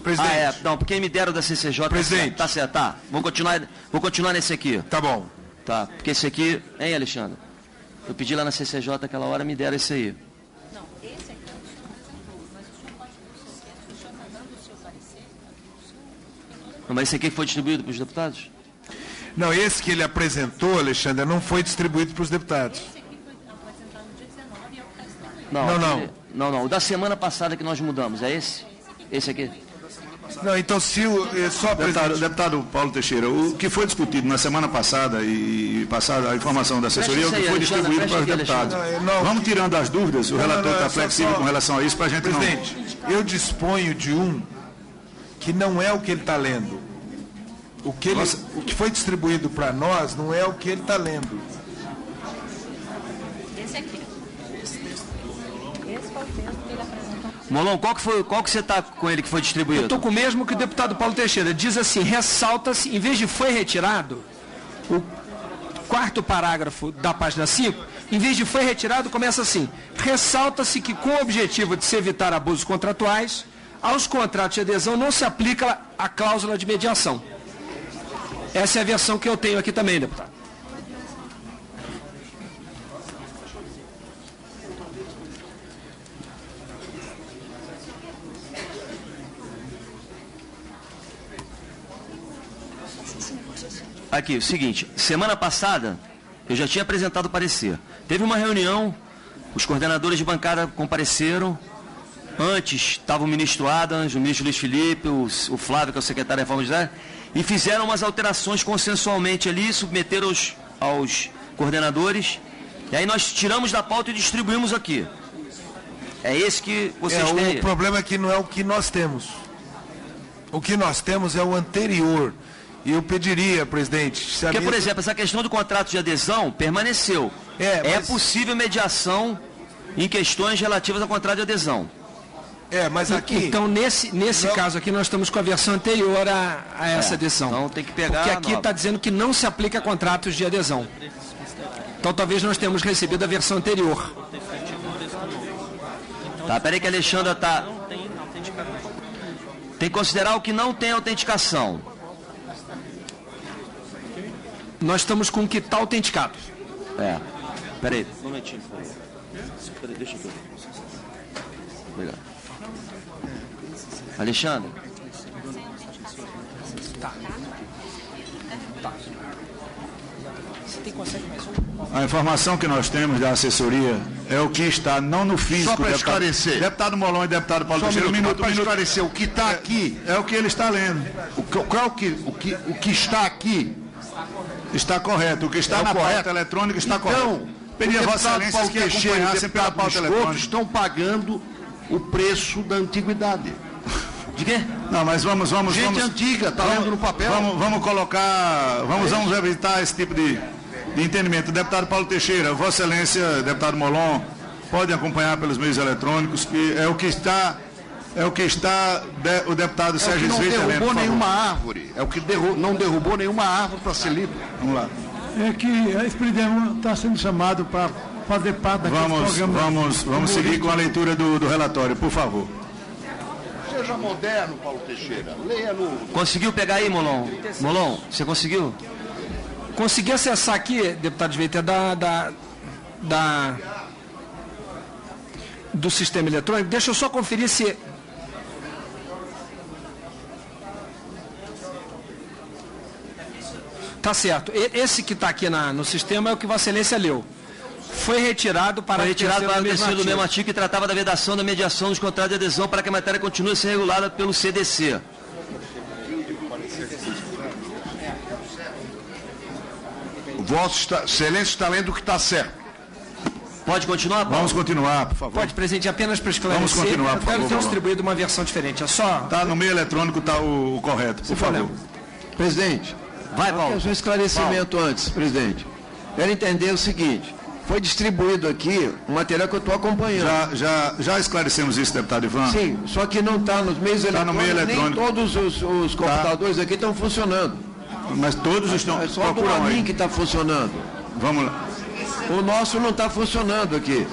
Presidente. Não, porque me deram da CCJ. Presidente. Tá certo, tá. Vou continuar nesse aqui. Tá bom. Tá, porque esse aqui... Hein, Alexandre? Eu pedi lá na CCJ aquela hora, me deram esse aí. Não, esse aqui o senhor apresentou, mas o senhor pode o senhor está dando o seu parecer? Não, mas esse aqui foi distribuído para os deputados? Não, esse que ele apresentou, Alexandre, não foi distribuído para os deputados. Não. O da semana passada que nós mudamos, é esse? Esse aqui? Não, então se o... Só deputado Paulo Teixeira, o que foi discutido na semana passada e passada a informação da assessoria é o que foi distribuído para os deputados. Vamos tirando as dúvidas, o relator está flexível com relação a isso para a gente Presidente, eu disponho de um que não é o que ele está lendo. O que foi distribuído para nós não é o que ele está lendo. Esse aqui. Esse foi o texto que ele apresentou. Molon, qual que você está com ele que foi distribuído? Eu estou com o mesmo que o deputado Paulo Teixeira. Diz assim, ressalta-se, em vez de foi retirado, o 4º parágrafo da página 5, em vez de foi retirado, começa assim, ressalta-se que com o objetivo de se evitar abusos contratuais, aos contratos de adesão não se aplica a cláusula de mediação. Essa é a versão que eu tenho aqui também, deputado. Aqui, o seguinte, semana passada eu já tinha apresentado o parecer. Teve uma reunião, os coordenadores de bancada compareceram. Antes estava o ministro Adams, o ministro Luiz Felipe, o Flávio, que é o secretário da Reforma Judiciária, e fizeram umas alterações consensualmente ali, submeteram aos coordenadores, e aí nós tiramos da pauta e distribuímos aqui. É esse que vocês têm. O problema é que não é o que nós temos. O que nós temos é o anterior. E eu pediria, presidente... Porque, por exemplo, essa questão do contrato de adesão permaneceu. É possível mediação em questões relativas ao contrato de adesão. Mas aqui... Então, nesse caso aqui, nós estamos com a versão anterior a essa adesão. Então, tem que pegar. Porque aqui está dizendo que não se aplica a contratos de adesão. Então, talvez nós tenhamos recebido a versão anterior. Tá, peraí que a Alexandra está... Tem que considerar o que não tem autenticação. Nós estamos com o que está autenticado. Peraí. Um momentinho. Peraí, deixa eu ver. Obrigado. Alexandre. Tá. Você consegue mais um? A informação que nós temos da assessoria é o que está, não no físico. Só para esclarecer. Deputado Molon e deputado Paulo Teixeira, para esclarecer, o que está aqui... É o que ele está lendo. O que está aqui... Está correto. O que está na pauta eletrônica está correto. Pedia Vossa Excelência que acompanhassem pela pauta eletrônica. Estão pagando o preço da antiguidade. De quê? Não, mas vamos antiga, está lendo no papel. Vamos colocar, vamos evitar esse tipo de entendimento. Deputado Paulo Teixeira, Vossa Excelência, deputado Molon, podem acompanhar pelos meios eletrônicos, que é o que está o deputado Sérgio Sveita. Não derrubou nenhuma árvore. É o que não derrubou nenhuma árvore para ser lido. Vamos lá. É que a Espridemo está sendo chamado para fazer parte daquele programa. Vamos seguir com a leitura do relatório, por favor. Seja moderno, Paulo Teixeira. Leia no... Conseguiu pegar aí, Molon? Molon, você conseguiu? Consegui acessar aqui, deputado Sveiter, do sistema eletrônico. Deixa eu só conferir se... Tá certo. Esse que está aqui no sistema é o que Vossa Excelência leu. Foi retirado para o terceiro do mesmo artigo que tratava da vedação da mediação dos contratos de adesão para que a matéria continue a ser regulada pelo CDC. Vossa Excelência está lendo o que está certo. Pode continuar, Paulo? Vamos continuar, por favor. Pode, presidente, apenas para esclarecer. Vamos continuar, por favor. Eu quero ter distribuído uma versão diferente. É só... Está no meio eletrônico, está o correto, por favor. Presidente. Vai, Paulo. Eu quero um esclarecimento antes, presidente. Quero entender o seguinte. Foi distribuído aqui o material que eu estou acompanhando. Já esclarecemos isso, deputado Ivan? Sim, só que não está nos meios eletrônicos, nem todos os computadores aqui estão funcionando. Mas todos estão... É só o mim que está funcionando. Vamos lá. O nosso não está funcionando aqui.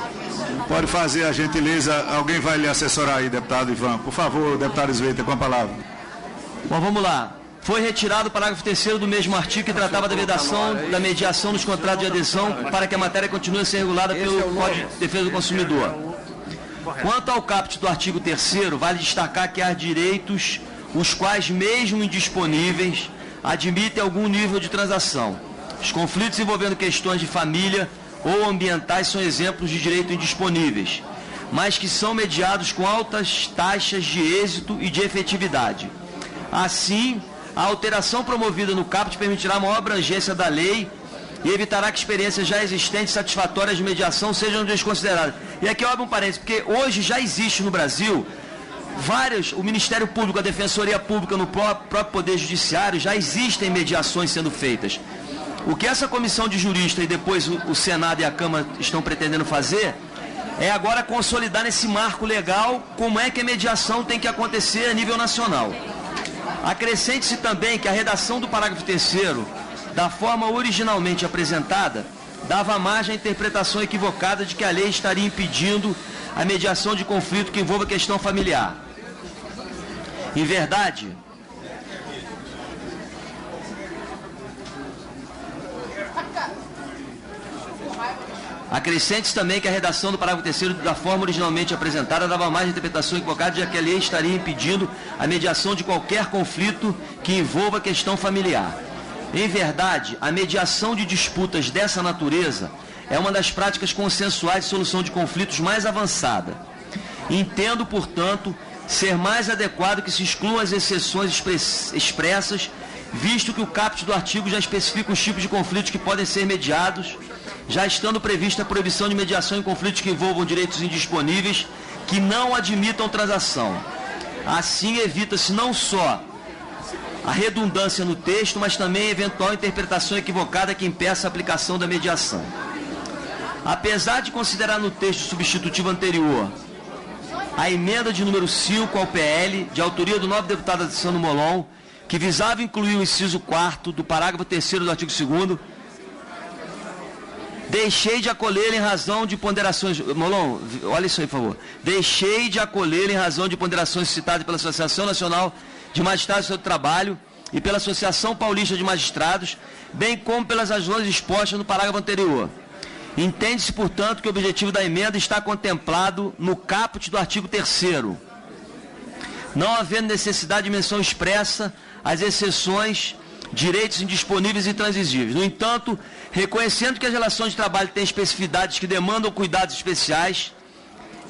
Pode fazer a gentileza, alguém vai lhe assessorar aí, deputado Ivan. Por favor, deputado Sveiter, com a palavra. Bom, vamos lá. Foi retirado o parágrafo 3º do mesmo artigo que tratava da vedação da mediação dos contratos de adesão para que a matéria continue a ser regulada pelo Código de Defesa do Consumidor. Quanto ao caput do artigo 3º, vale destacar que há direitos os quais, mesmo indisponíveis, admitem algum nível de transação. Os conflitos envolvendo questões de família ou ambientais são exemplos de direito indisponíveis, mas que são mediados com altas taxas de êxito e de efetividade. Assim, a alteração promovida no caput permitirá maior abrangência da lei e evitará que experiências já existentes satisfatórias de mediação sejam desconsideradas. E aqui eu abro um parênteses, porque hoje já existe no Brasil o Ministério Público, a Defensoria Pública no próprio Poder Judiciário, já existem mediações sendo feitas. O que essa comissão de juristas e depois o Senado e a Câmara estão pretendendo fazer é agora consolidar nesse marco legal como é que a mediação tem que acontecer a nível nacional. Acrescente-se também que a redação do parágrafo 3º, da forma originalmente apresentada, dava margem à interpretação equivocada de que a lei estaria impedindo a mediação de conflito que envolva questão familiar. Em verdade, acrescente-se também que a redação do parágrafo 3º, da forma originalmente apresentada, dava margem à interpretação equivocada de que a lei estaria impedindo a mediação de qualquer conflito que envolva questão familiar. Em verdade, a mediação de disputas dessa natureza é uma das práticas consensuais de solução de conflitos mais avançada. Entendo, portanto, ser mais adequado que se excluam as exceções expressas, visto que o caput do artigo já especifica os tipos de conflitos que podem ser mediados, já estando prevista a proibição de mediação em conflitos que envolvam direitos indisponíveis que não admitam transação. Assim, evita-se não só a redundância no texto, mas também a eventual interpretação equivocada que impeça a aplicação da mediação. Apesar de considerar no texto substitutivo anterior a emenda de número 5 ao PL, de autoria do nobre deputado Alessandro Molon, que visava incluir o inciso 4º do parágrafo 3º do artigo 2º, deixei de acolher em razão de ponderações... Molon, olha isso aí, por favor. Deixei de acolher em razão de ponderações citadas pela Associação Nacional de Magistrados do Trabalho e pela Associação Paulista de Magistrados, bem como pelas razões expostas no parágrafo anterior. Entende-se, portanto, que o objetivo da emenda está contemplado no caput do artigo 3º, não havendo necessidade de menção expressa às exceções, direitos indisponíveis e intransigíveis. No entanto, reconhecendo que as relações de trabalho têm especificidades que demandam cuidados especiais,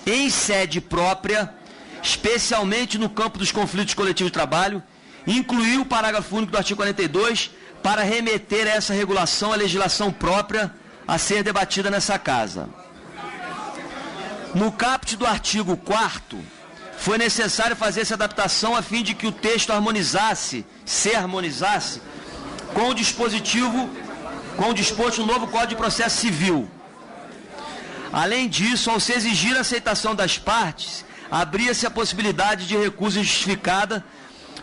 em sede própria, especialmente no campo dos conflitos coletivos de trabalho, incluiu o parágrafo único do artigo 42 para remeter a essa regulação à legislação própria a ser debatida nessa casa. No caput do artigo 4º, foi necessário fazer essa adaptação a fim de que o texto se harmonizasse com o disposto no novo Código de Processo Civil. Além disso, ao se exigir a aceitação das partes, abria-se a possibilidade de recusa injustificada,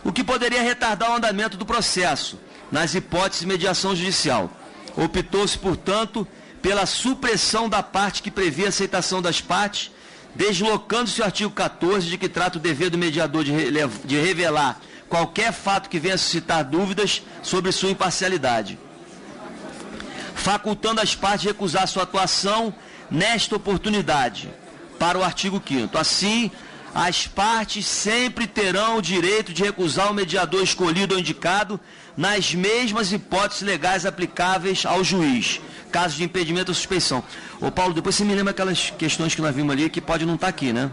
o que poderia retardar o andamento do processo, nas hipóteses de mediação judicial. Optou-se, portanto, pela supressão da parte que previa a aceitação das partes, deslocando-se o artigo 14, de que trata o dever do mediador de revelar qualquer fato que venha a suscitar dúvidas sobre sua imparcialidade, facultando as partes recusar sua atuação nesta oportunidade, para o artigo 5º. Assim, as partes sempre terão o direito de recusar o mediador escolhido ou indicado nas mesmas hipóteses legais aplicáveis ao juiz, caso de impedimento ou suspeição. Ô Paulo, depois você me lembra aquelas questões que nós vimos ali, que pode não estar aqui, né?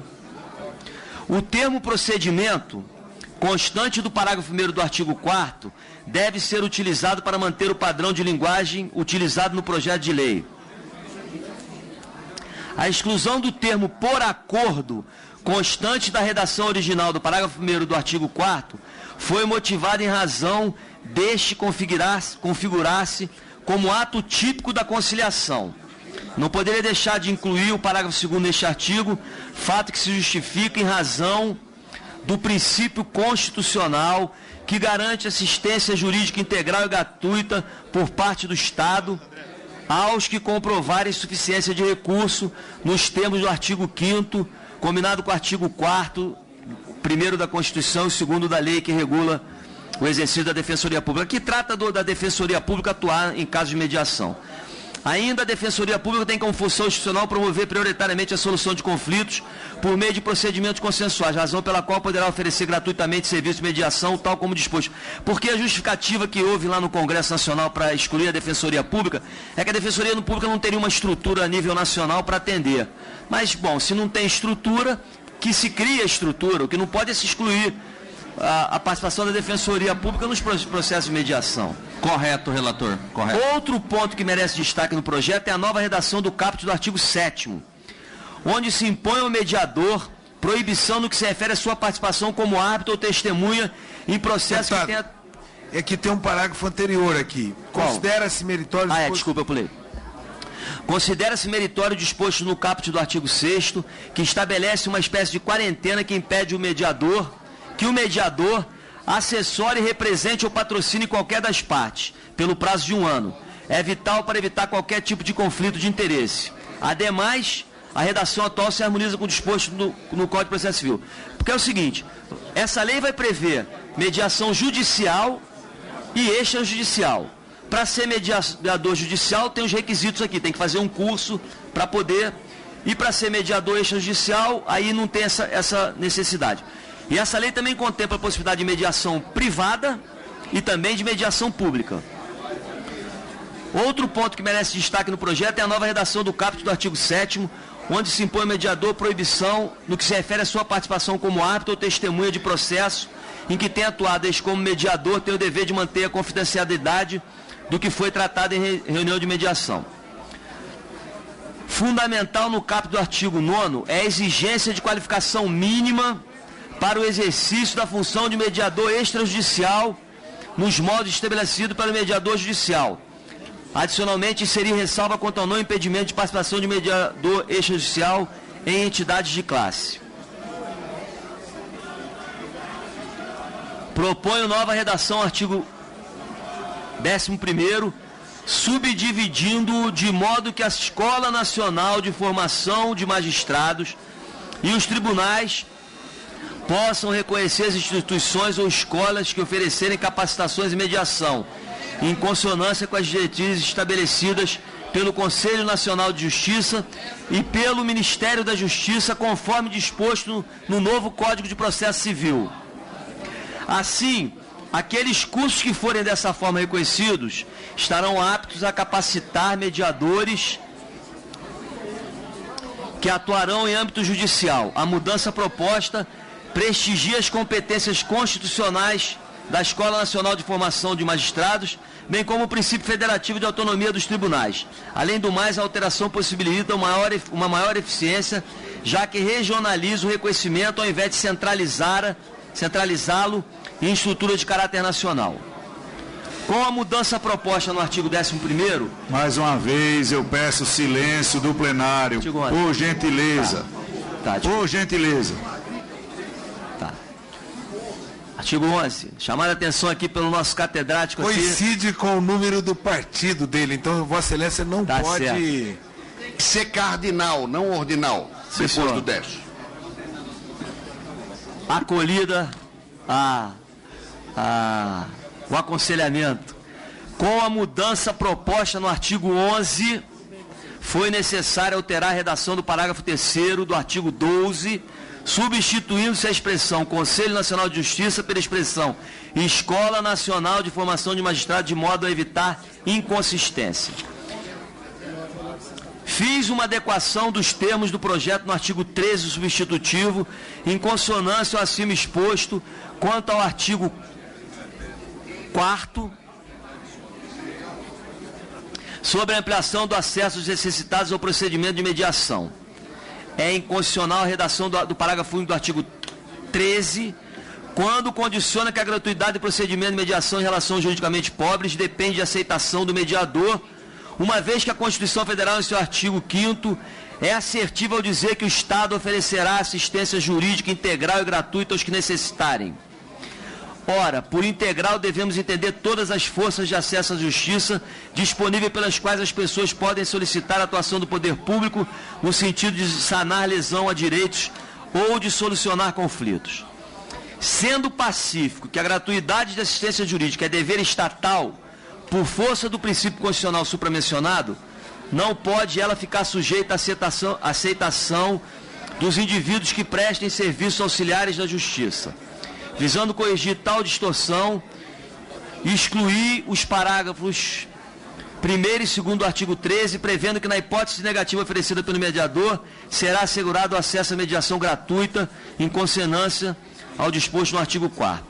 O termo procedimento, constante do parágrafo 1º do artigo 4º, deve ser utilizado para manter o padrão de linguagem utilizado no projeto de lei. A exclusão do termo por acordo, constante da redação original do parágrafo 1º do artigo 4º, foi motivada em razão deste configurar-se como ato típico da conciliação. Não poderia deixar de incluir o parágrafo 2º neste artigo, fato que se justifica em razão do princípio constitucional que garante assistência jurídica integral e gratuita por parte do Estado aos que comprovarem suficiência de recurso nos termos do artigo 5º, combinado com o artigo 4º, 1º da Constituição e 2º da lei que regula o exercício da Defensoria Pública, que trata da Defensoria Pública atuar em casos de mediação. Ainda a Defensoria Pública tem como função institucional promover prioritariamente a solução de conflitos por meio de procedimentos consensuais, razão pela qual poderá oferecer gratuitamente serviço de mediação, tal como disposto. Porque a justificativa que houve lá no Congresso Nacional para excluir a Defensoria Pública é que a Defensoria Pública não teria uma estrutura a nível nacional para atender. Mas, bom, se não tem estrutura, que se cria estrutura, o que não pode é se excluir a participação da Defensoria Pública nos processos de mediação. Correto, relator. Correto. Outro ponto que merece destaque no projeto é a nova redação do caput do artigo 7º, onde se impõe ao mediador proibição no que se refere à sua participação como árbitro ou testemunha em processo que tenha... É que tem um parágrafo anterior aqui. Considera-se meritório... Desculpa, eu pulei. Considera-se meritório disposto no caput do artigo 6º, que estabelece uma espécie de quarentena que impede que o mediador assessore, represente ou patrocine qualquer das partes, pelo prazo de 1 ano. É vital para evitar qualquer tipo de conflito de interesse. Ademais, a redação atual se harmoniza com o disposto no Código de Processo Civil. Porque é o seguinte, essa lei vai prever mediação judicial e extrajudicial. Para ser mediador judicial, tem os requisitos aqui, tem que fazer um curso para poder... E para ser mediador extrajudicial, aí não tem essa necessidade. E essa lei também contempla a possibilidade de mediação privada e também de mediação pública. Outro ponto que merece destaque no projeto é a nova redação do caput do artigo 7º, onde se impõe ao mediador proibição no que se refere à sua participação como árbitro ou testemunha de processo em que tenha atuado, desde como mediador tem o dever de manter a confidencialidade do que foi tratado em reunião de mediação. Fundamental no caput do artigo 9º é a exigência de qualificação mínima para o exercício da função de mediador extrajudicial nos moldes estabelecidos pelo mediador judicial. Adicionalmente, inserir ressalva quanto ao não impedimento de participação de mediador extrajudicial em entidades de classe. Proponho nova redação, artigo 11º, subdividindo de modo que a Escola Nacional de Formação de Magistrados e os tribunais possam reconhecer as instituições ou escolas que oferecerem capacitações de mediação, em consonância com as diretrizes estabelecidas pelo Conselho Nacional de Justiça e pelo Ministério da Justiça, conforme disposto no novo Código de Processo Civil. Assim, aqueles cursos que forem dessa forma reconhecidos estarão aptos a capacitar mediadores que atuarão em âmbito judicial. A mudança proposta prestigia as competências constitucionais da Escola Nacional de Formação de Magistrados, bem como o princípio federativo de autonomia dos tribunais. Além do mais, a alteração possibilita uma maior eficiência, já que regionaliza o reconhecimento ao invés de centralizá-lo em estrutura de caráter nacional. Com a mudança proposta no artigo 11º... Mais uma vez, eu peço silêncio do plenário, por gentileza. Por gentileza. Artigo 11, chamada a atenção aqui pelo nosso catedrático. Coincide com o número do partido dele, então Vossa Excelência não pode ser cardinal, não ordinal. depois do 10. Acolhida o aconselhamento. Com a mudança proposta no artigo 11, foi necessário alterar a redação do parágrafo 3º do artigo 12, substituindo-se a expressão Conselho Nacional de Justiça pela expressão Escola Nacional de Formação de Magistrados, de modo a evitar inconsistência. Fiz uma adequação dos termos do projeto no artigo 13 substitutivo, em consonância ao acima exposto, quanto ao artigo 4º, sobre a ampliação do acesso dos necessitados ao procedimento de mediação. É inconstitucional a redação do parágrafo único do artigo 13, quando condiciona que a gratuidade do procedimento de mediação em relação aos juridicamente pobres depende de aceitação do mediador, uma vez que a Constituição Federal, em seu artigo 5º, é assertiva ao dizer que o Estado oferecerá assistência jurídica integral e gratuita aos que necessitarem. Ora, por integral devemos entender todas as forças de acesso à justiça disponíveis pelas quais as pessoas podem solicitar a atuação do poder público no sentido de sanar lesão a direitos ou de solucionar conflitos. Sendo pacífico que a gratuidade de assistência jurídica é dever estatal, por força do princípio constitucional supramencionado, não pode ela ficar sujeita à aceitação dos indivíduos que prestem serviços auxiliares da justiça. Visando corrigir tal distorção, excluir os parágrafos 1º e 2º do artigo 13, prevendo que na hipótese negativa oferecida pelo mediador, será assegurado o acesso à mediação gratuita, em consonância ao disposto no artigo 4º.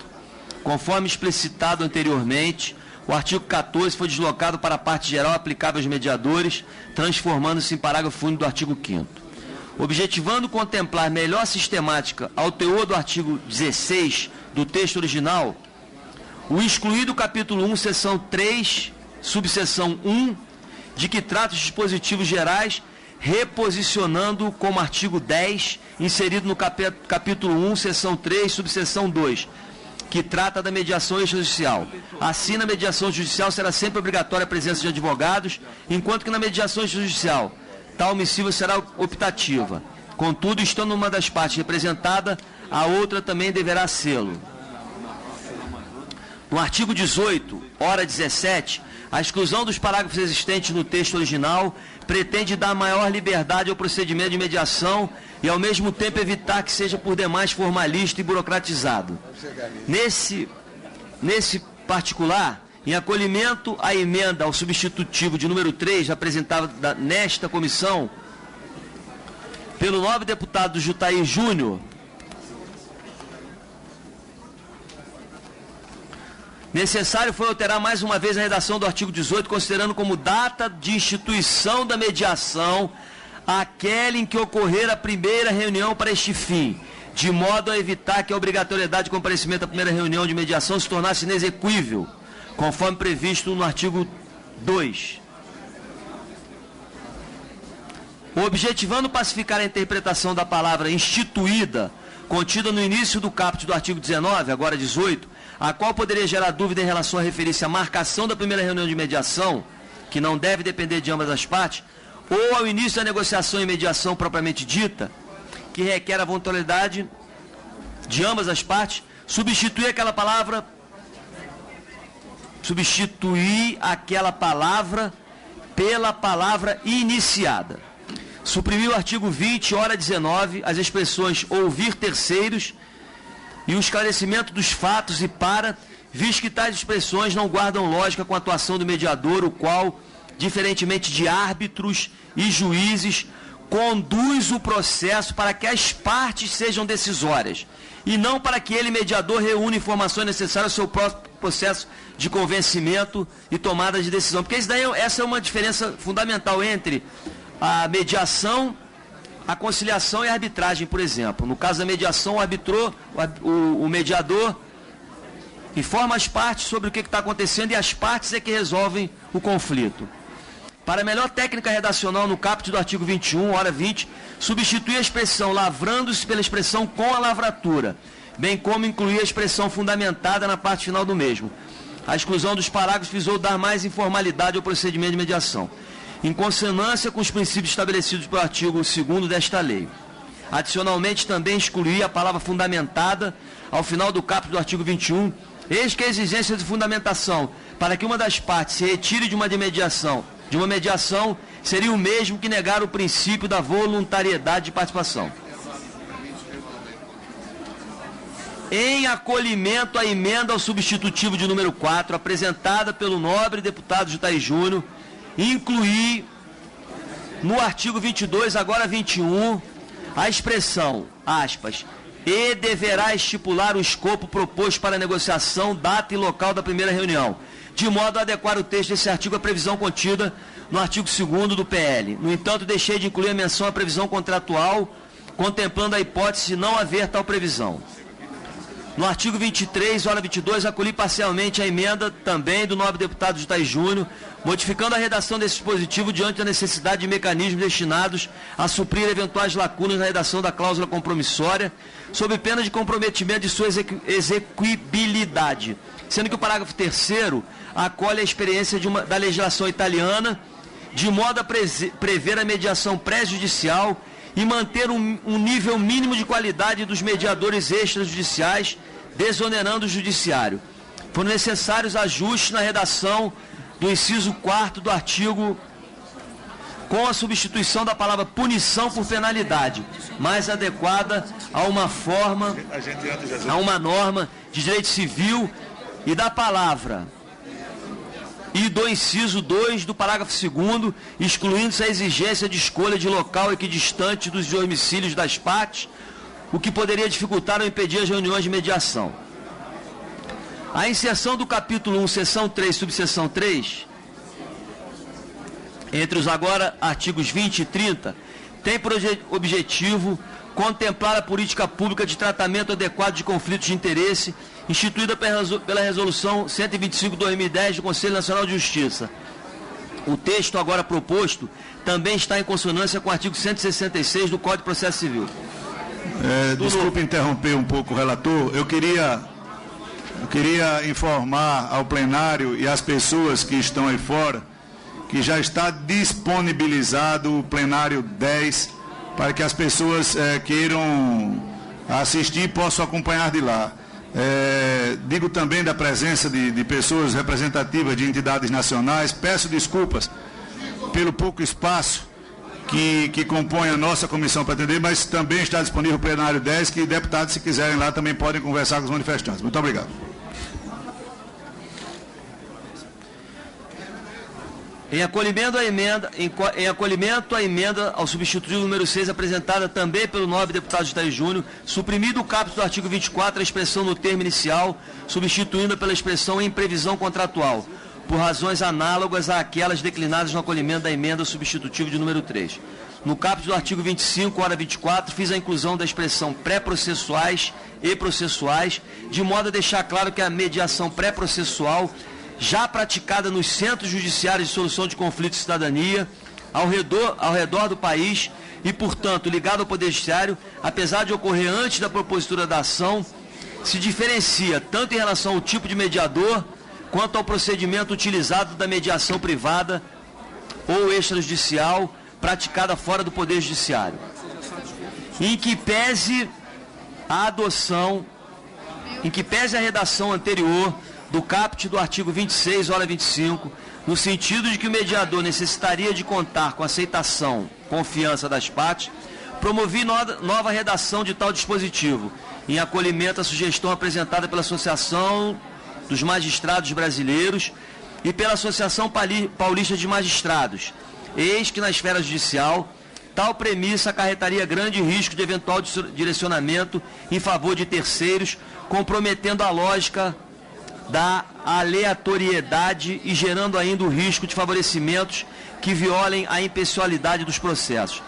Conforme explicitado anteriormente, o artigo 14 foi deslocado para a parte geral aplicável aos mediadores, transformando-se em parágrafo único do artigo 5º. Objetivando contemplar melhor sistemática ao teor do artigo 16 do texto original, o excluído capítulo 1, seção 3, subseção 1, de que trata os dispositivos gerais, reposicionando como artigo 10, inserido no capítulo 1, seção 3, subseção 2, que trata da mediação extrajudicial. Assim, na mediação judicial será sempre obrigatória a presença de advogados, enquanto que na mediação extrajudicial tal missiva será optativa. Contudo, estando uma das partes representada, a outra também deverá sê-lo. No artigo 18, hora 17, a exclusão dos parágrafos existentes no texto original pretende dar maior liberdade ao procedimento de mediação e, ao mesmo tempo, evitar que seja por demais formalista e burocratizado. Nesse particular, em acolhimento à emenda ao substitutivo de número 3, apresentada nesta comissão, pelo nobre deputado Jutaí Júnior, necessário foi alterar mais uma vez a redação do artigo 18, considerando como data de instituição da mediação aquele em que ocorrer a primeira reunião para este fim, de modo a evitar que a obrigatoriedade de comparecimento à primeira reunião de mediação se tornasse inexequível, conforme previsto no artigo 2. Objetivando pacificar a interpretação da palavra instituída, contida no início do caput do artigo 19, agora 18, a qual poderia gerar dúvida em relação a referir-se à marcação da primeira reunião de mediação, que não deve depender de ambas as partes, ou ao início da negociação e mediação propriamente dita, que requer a voluntariedade de ambas as partes, substituir aquela palavra pela palavra iniciada. Suprimir o artigo 20, hora 19, as expressões ouvir terceiros e o esclarecimento dos fatos e visto que tais expressões não guardam lógica com a atuação do mediador, o qual, diferentemente de árbitros e juízes, conduz o processo para que as partes sejam decisórias, e não para que ele, mediador, reúna informações necessárias ao seu próprio processo de convencimento e tomada de decisão. Porque essa é uma diferença fundamental entre a mediação, a conciliação e a arbitragem, por exemplo. No caso da mediação, o mediador informa as partes sobre o que está acontecendo e as partes é que resolvem o conflito. Para melhor técnica redacional, no caput do artigo 21, hora 20, substituir a expressão lavrando-se pela expressão com a lavratura, bem como incluir a expressão fundamentada na parte final do mesmo. A exclusão dos parágrafos visou dar mais informalidade ao procedimento de mediação, em consonância com os princípios estabelecidos pelo artigo 2º desta lei. Adicionalmente, também excluir a palavra fundamentada ao final do caput do artigo 21, eis que a exigência de fundamentação para que uma das partes se retire de uma mediação seria o mesmo que negar o princípio da voluntariedade de participação. Em acolhimento à emenda ao substitutivo de número 4, apresentada pelo nobre deputado Jutaí Júnior, incluir no artigo 22, agora 21, a expressão, aspas, e deverá estipular o escopo proposto para a negociação, data e local da primeira reunião, de modo a adequar o texto desse artigo à previsão contida no artigo 2º do PL. No entanto, deixei de incluir a menção à previsão contratual, contemplando a hipótese de não haver tal previsão. No artigo 23, hora 22, acolhi parcialmente a emenda também do nobre deputado Jutaí Júnior, modificando a redação desse dispositivo diante da necessidade de mecanismos destinados a suprir eventuais lacunas na redação da cláusula compromissória, sob pena de comprometimento de sua execuibilidade, sendo que o parágrafo 3º acolhe a experiência da legislação italiana, de modo a prever a mediação pré-judicial e manter um nível mínimo de qualidade dos mediadores extrajudiciais, desonerando o judiciário. Foram necessários ajustes na redação do inciso 4º do artigo, com a substituição da palavra punição por penalidade, mais adequada a uma norma de direito civil, e da palavra e do inciso 2 do parágrafo 2º, excluindo-se a exigência de escolha de local equidistante dos domicílios das partes, o que poderia dificultar ou impedir as reuniões de mediação. A inserção do capítulo 1, seção 3, subseção 3, entre os agora artigos 20 e 30, tem por objetivo contemplar a política pública de tratamento adequado de conflitos de interesse, instituída pela Resolução 125/2010 do Conselho Nacional de Justiça. O texto agora proposto também está em consonância com o artigo 166 do Código de Processo Civil. Desculpe interromper um pouco o relator. Eu queria informar ao plenário e às pessoas que estão aí fora que já está disponibilizado o plenário 10 para que as pessoas queiram assistir e possam acompanhar de lá. Digo também da presença de pessoas representativas de entidades nacionais. Peço desculpas pelo pouco espaço que compõe a nossa comissão para atender, mas também está disponível o plenário 10, que deputados, se quiserem lá, também podem conversar com os manifestantes. Muito obrigado. Em acolhimento à emenda ao substitutivo número 6, apresentada também pelo nobre deputado Jutaí Júnior, suprimido o caput do artigo 24, a expressão no termo inicial, substituindo pela expressão em previsão contratual, por razões análogas àquelas declinadas no acolhimento da emenda ao substitutivo de número 3. No caput do artigo 25, hora 24, fiz a inclusão da expressão pré-processuais e processuais, de modo a deixar claro que a mediação pré-processual já praticada nos centros judiciários de solução de conflitos de cidadania, ao redor do país e, portanto, ligado ao Poder Judiciário, apesar de ocorrer antes da propositura da ação, se diferencia tanto em relação ao tipo de mediador, quanto ao procedimento utilizado da mediação privada ou extrajudicial praticada fora do Poder Judiciário. Em que pese a redação anterior do caput do artigo 26, hora 25, no sentido de que o mediador necessitaria de contar com aceitação, confiança das partes, promovi nova redação de tal dispositivo, em acolhimento à sugestão apresentada pela Associação dos Magistrados Brasileiros e pela Associação Paulista de Magistrados. Eis que na esfera judicial, tal premissa acarretaria grande risco de eventual direcionamento em favor de terceiros, comprometendo a lógica da aleatoriedade e gerando ainda o risco de favorecimentos que violem a impessoalidade dos processos.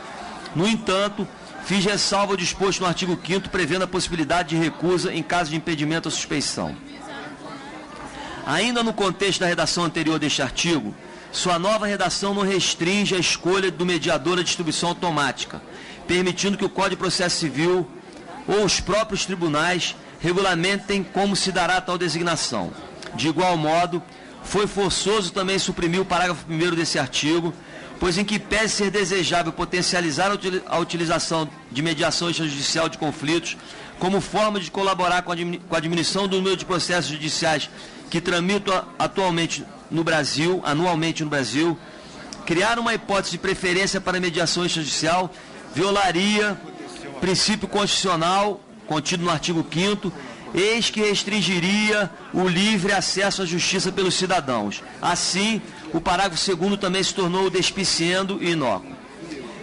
No entanto, fiz ressalva ao disposto no artigo 5º, prevendo a possibilidade de recusa em caso de impedimento à suspeição. Ainda no contexto da redação anterior deste artigo, sua nova redação não restringe a escolha do mediador à distribuição automática, permitindo que o Código de Processo Civil ou os próprios tribunais regulamentem como se dará tal designação. De igual modo, foi forçoso também suprimir o parágrafo 1º desse artigo, pois em que pese ser desejável potencializar a utilização de mediação extrajudicial de conflitos como forma de colaborar com a diminuição do número de processos judiciais que tramitam atualmente no Brasil, anualmente no Brasil, criar uma hipótese de preferência para a mediação extrajudicial violaria princípio constitucional contido no artigo 5º, eis que restringiria o livre acesso à justiça pelos cidadãos. Assim, o parágrafo 2º também se tornou despiciendo e inócuo.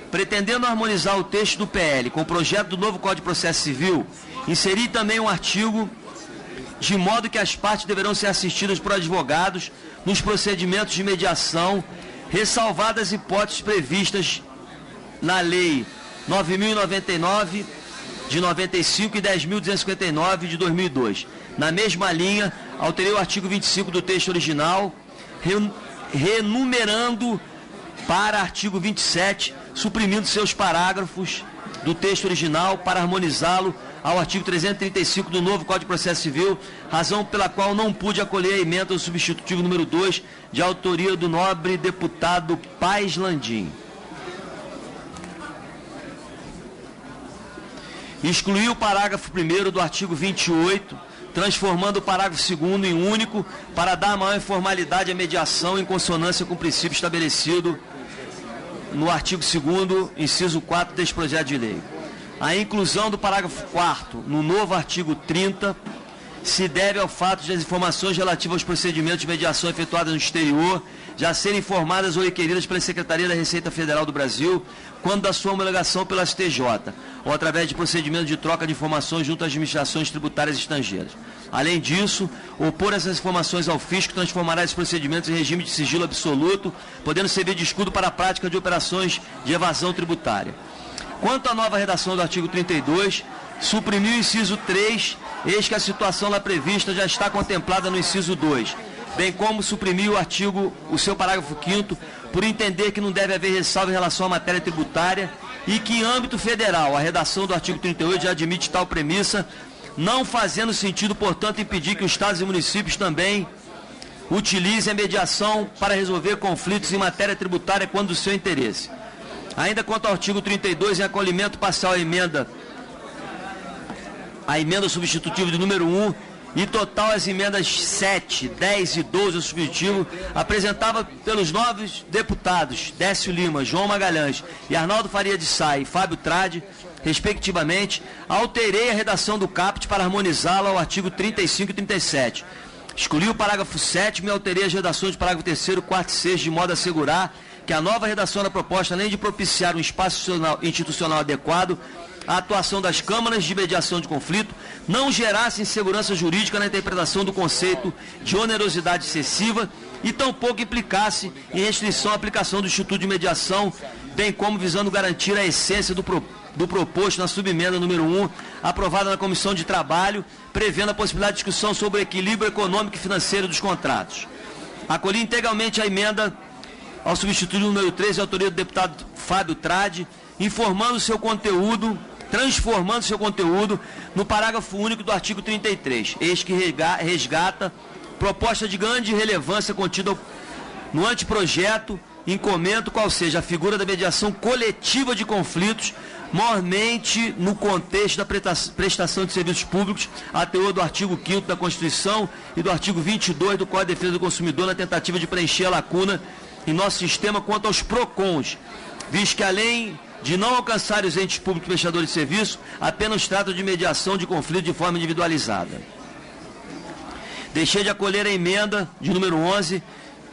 Pretendendo harmonizar o texto do PL com o projeto do novo Código de Processo Civil, inseri também um artigo de modo que as partes deverão ser assistidas por advogados nos procedimentos de mediação, ressalvadas hipóteses previstas na Lei 9.099 de 95 e 10.259 de 2002. Na mesma linha, alterei o artigo 25 do texto original, renumerando para artigo 27, suprimindo seus parágrafos do texto original para harmonizá-lo ao artigo 335 do novo Código de Processo Civil, razão pela qual não pude acolher a emenda do substitutivo número 2, de autoria do nobre deputado Paes Landim. Excluí o parágrafo 1º do artigo 28, transformando o parágrafo 2º em único, para dar maior informalidade à mediação em consonância com o princípio estabelecido no artigo 2º, inciso 4 deste projeto de lei. A inclusão do parágrafo 4º no novo artigo 30 se deve ao fato de as informações relativas aos procedimentos de mediação efetuados no exterior já serem informadas ou requeridas pela Secretaria da Receita Federal do Brasil quando da sua homologação pela STJ, ou através de procedimentos de troca de informações junto às administrações tributárias estrangeiras. Além disso, opor essas informações ao fisco transformará esses procedimentos em regime de sigilo absoluto, podendo servir de escudo para a prática de operações de evasão tributária. Quanto à nova redação do artigo 32, suprimiu o inciso 3, eis que a situação lá prevista já está contemplada no inciso 2, bem como suprimiu o seu parágrafo 5º, por entender que não deve haver ressalva em relação à matéria tributária e que, em âmbito federal, a redação do artigo 38 já admite tal premissa, não fazendo sentido, portanto, impedir que os estados e municípios também utilizem a mediação para resolver conflitos em matéria tributária quando do seu interesse. Ainda quanto ao artigo 32, em acolhimento parcial à emenda substitutiva de número 1 e total as emendas 7, 10 e 12 do substitutivo, apresentada pelos novos deputados Décio Lima, João Magalhães e Arnaldo Faria de Sá e Fábio Trade, respectivamente, alterei a redação do caput para harmonizá-la ao artigo 35 e 37. Excluí o parágrafo 7º e alterei as redações do parágrafo 3º, 4º e 6º, de modo a assegurar que a nova redação da proposta, além de propiciar um espaço institucional adequado, a atuação das câmaras de mediação de conflito não gerasse insegurança jurídica na interpretação do conceito de onerosidade excessiva e tampouco implicasse em restrição à aplicação do Instituto de Mediação, bem como visando garantir a essência do proposto na subemenda número 1, aprovada na Comissão de Trabalho, prevendo a possibilidade de discussão sobre o equilíbrio econômico e financeiro dos contratos. Acolhi integralmente a emenda ao substitutivo número 13, de autoria do deputado Fábio Trade, transformando seu conteúdo no parágrafo único do artigo 33, eis que resgata proposta de grande relevância contida no anteprojeto, em comento qual seja a figura da mediação coletiva de conflitos, mormente no contexto da prestação de serviços públicos, a teor do artigo 5º da Constituição e do artigo 22 do Código de Defesa do Consumidor, na tentativa de preencher a lacuna em nosso sistema quanto aos PROCONs, visto que além de não alcançar os entes públicos prestadores de serviço, apenas trata de mediação de conflito de forma individualizada. Deixei de acolher a emenda de número 11,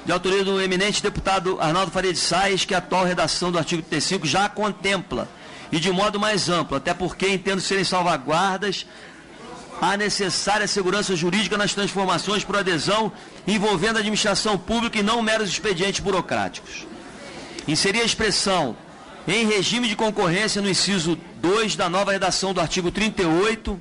de autoria do eminente deputado Arnaldo Faria de Sá, que a atual redação do artigo 35 já contempla, e de modo mais amplo, até porque entendo serem salvaguardas a necessária segurança jurídica nas transformações por adesão envolvendo a administração pública e não meros expedientes burocráticos. Inseri a expressão em regime de concorrência no inciso 2 da nova redação do artigo 38,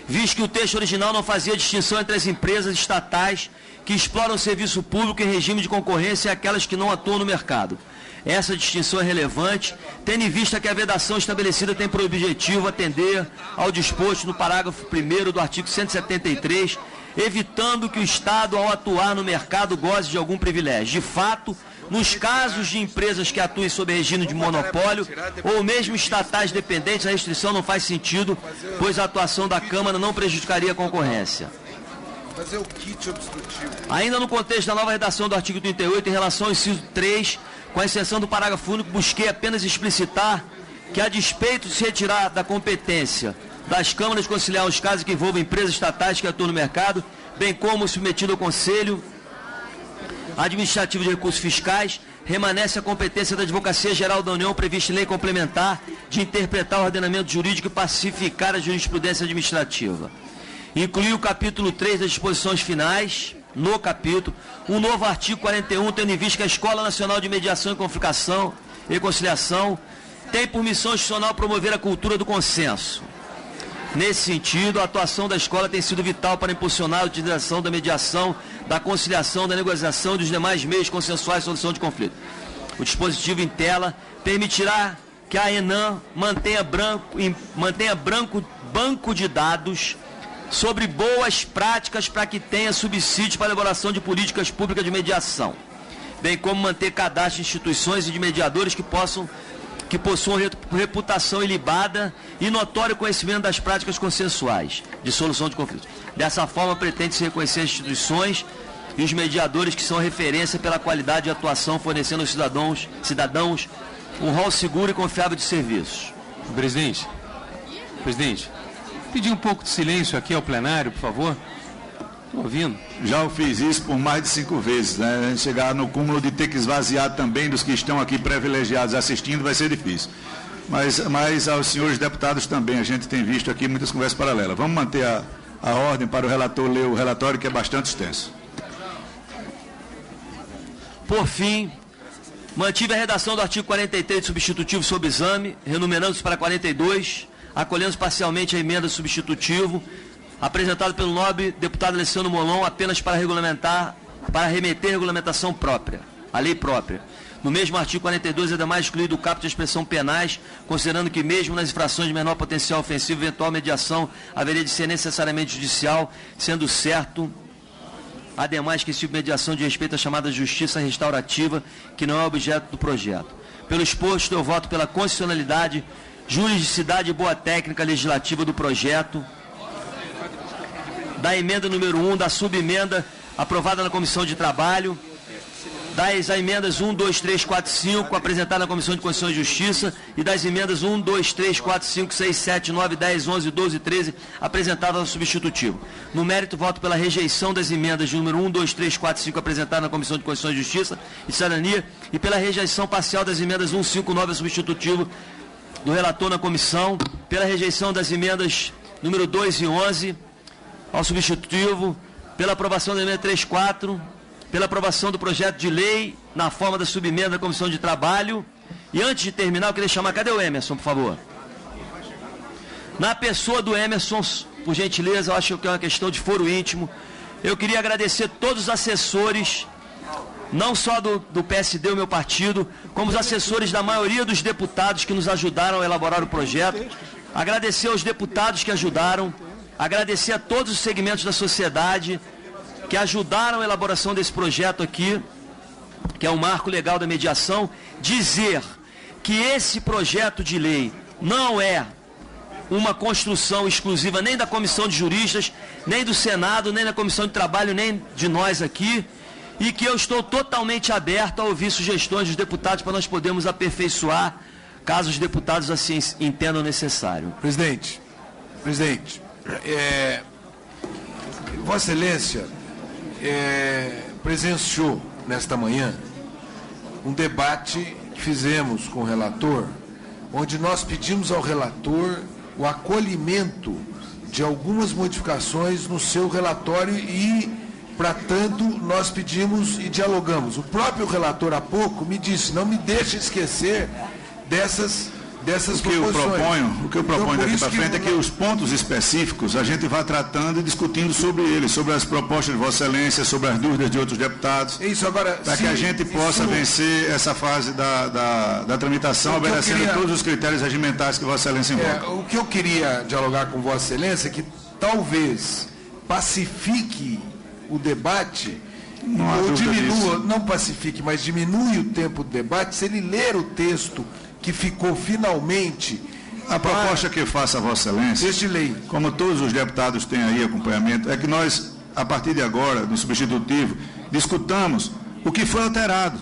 visto que o texto original não fazia distinção entre as empresas estatais que exploram o serviço público em regime de concorrência e aquelas que não atuam no mercado. Essa distinção é relevante, tendo em vista que a vedação estabelecida tem por objetivo atender ao disposto no parágrafo 1º do artigo 173, evitando que o Estado, ao atuar no mercado, goze de algum privilégio. De fato, nos casos de empresas que atuem sob regime de monopólio ou mesmo estatais dependentes, a restrição não faz sentido, pois a atuação da Câmara não prejudicaria a concorrência. Fazer o kit obstrutivo. Ainda no contexto da nova redação do artigo 38, em relação ao inciso 3, com a exceção do parágrafo único, busquei apenas explicitar que, a despeito de se retirar da competência das câmaras conciliar os casos que envolvam empresas estatais que atuam no mercado, bem como submetido ao Conselho Administrativo de Recursos Fiscais, remanesce a competência da Advocacia Geral da União prevista em lei complementar de interpretar o ordenamento jurídico e pacificar a jurisprudência administrativa. Incluir o capítulo 3 das disposições finais, no capítulo, um novo artigo 41, tendo em vista que a Escola Nacional de Mediação e Conciliação tem por missão institucional promover a cultura do consenso. Nesse sentido, a atuação da escola tem sido vital para impulsionar a utilização da mediação, da conciliação, da negociação e dos demais meios consensuais de solução de conflito. O dispositivo em tela permitirá que a ENAM mantenha banco de dados sobre boas práticas para que tenha subsídios para a elaboração de políticas públicas de mediação, bem como manter cadastro de instituições e de mediadores que possuam reputação ilibada e notório conhecimento das práticas consensuais de solução de conflitos. Dessa forma, pretende-se reconhecer as instituições e os mediadores que são referência pela qualidade de atuação, fornecendo aos cidadãos um rol seguro e confiável de serviços. Presidente, pedir um pouco de silêncio aqui ao plenário, por favor. Estou ouvindo. Já fiz isso por mais de 5 vezes, né? A gente chegar no cúmulo de ter que esvaziar também dos que estão aqui privilegiados assistindo vai ser difícil. Mas aos senhores deputados também, a gente tem visto aqui muitas conversas paralelas. Vamos manter a ordem para o relator ler o relatório, que é bastante extenso. Por fim, mantive a redação do artigo 43 substitutivo sob exame, renumerando-se para 42, acolhendo parcialmente a emenda substitutivo, apresentado pelo nobre deputado Alessandro Molon, apenas para remeter a regulamentação própria, a lei própria. No mesmo artigo 42, é demais excluído o caput de expressão penais, considerando que mesmo nas infrações de menor potencial ofensivo, eventual mediação haveria de ser necessariamente judicial, sendo certo, ademais, que esse tipo de mediação de respeito à chamada justiça restaurativa, que não é objeto do projeto. Pelo exposto, eu voto pela constitucionalidade, juridicidade e boa técnica legislativa do projeto, da emenda número 1, da subemenda aprovada na Comissão de Trabalho, das emendas 1, 2, 3, 4, 5, apresentada na Comissão de Constituição e Justiça, e das emendas 1, 2, 3, 4, 5, 6, 7, 9, 10, 11, 12 e 13, apresentadas no substitutivo. No mérito, voto pela rejeição das emendas de número 1, 2, 3, 4, 5, apresentadas na Comissão de Constituição e Justiça e Cidadania, e pela rejeição parcial das emendas 1, 5, 9 ao substitutivo do relator na comissão, pela rejeição das emendas número 2 e 11 ao substitutivo, pela aprovação da emenda 3, 4, pela aprovação do projeto de lei na forma da subemenda da Comissão de Trabalho. E antes de terminar, eu queria chamar, cadê o Emerson, por favor? Na pessoa do Emerson, por gentileza, eu acho que é uma questão de foro íntimo, eu queria agradecer todos os assessores, não só do PSD, o meu partido, como os assessores da maioria dos deputados que nos ajudaram a elaborar o projeto, agradecer aos deputados que ajudaram, agradecer a todos os segmentos da sociedade que ajudaram a elaboração desse projeto aqui, que é o marco legal da mediação, dizer que esse projeto de lei não é uma construção exclusiva nem da Comissão de Juristas, nem do Senado, nem da Comissão de Trabalho, nem de nós aqui, e que eu estou totalmente aberto a ouvir sugestões dos deputados para nós podermos aperfeiçoar, caso os deputados assim entendam necessário. Presidente, Vossa Excelência presenciou nesta manhã um debate que fizemos com o relator, onde nós pedimos ao relator o acolhimento de algumas modificações no seu relatório e, para tanto, nós pedimos e dialogamos. O próprio relator há pouco me disse, não me deixe esquecer dessas proposições. O que eu proponho daqui para frente é que os pontos específicos a gente vá tratando e discutindo sobre eles, sobre as propostas de Vossa Excelência, sobre as dúvidas de outros deputados, para que a gente possa vencer essa fase da tramitação, obedecendo todos os critérios regimentais que Vossa Excelência invoca. O que eu queria dialogar com Vossa Excelência é que talvez pacifique o debate, Não ou diminua, não pacifique, mas diminui o tempo do debate, se ele ler o texto que ficou finalmente... A proposta que eu faço a Vossa Excelência, texto de lei, como todos os deputados têm aí acompanhamento, é que nós, a partir de agora, no substitutivo, discutamos o que foi alterado.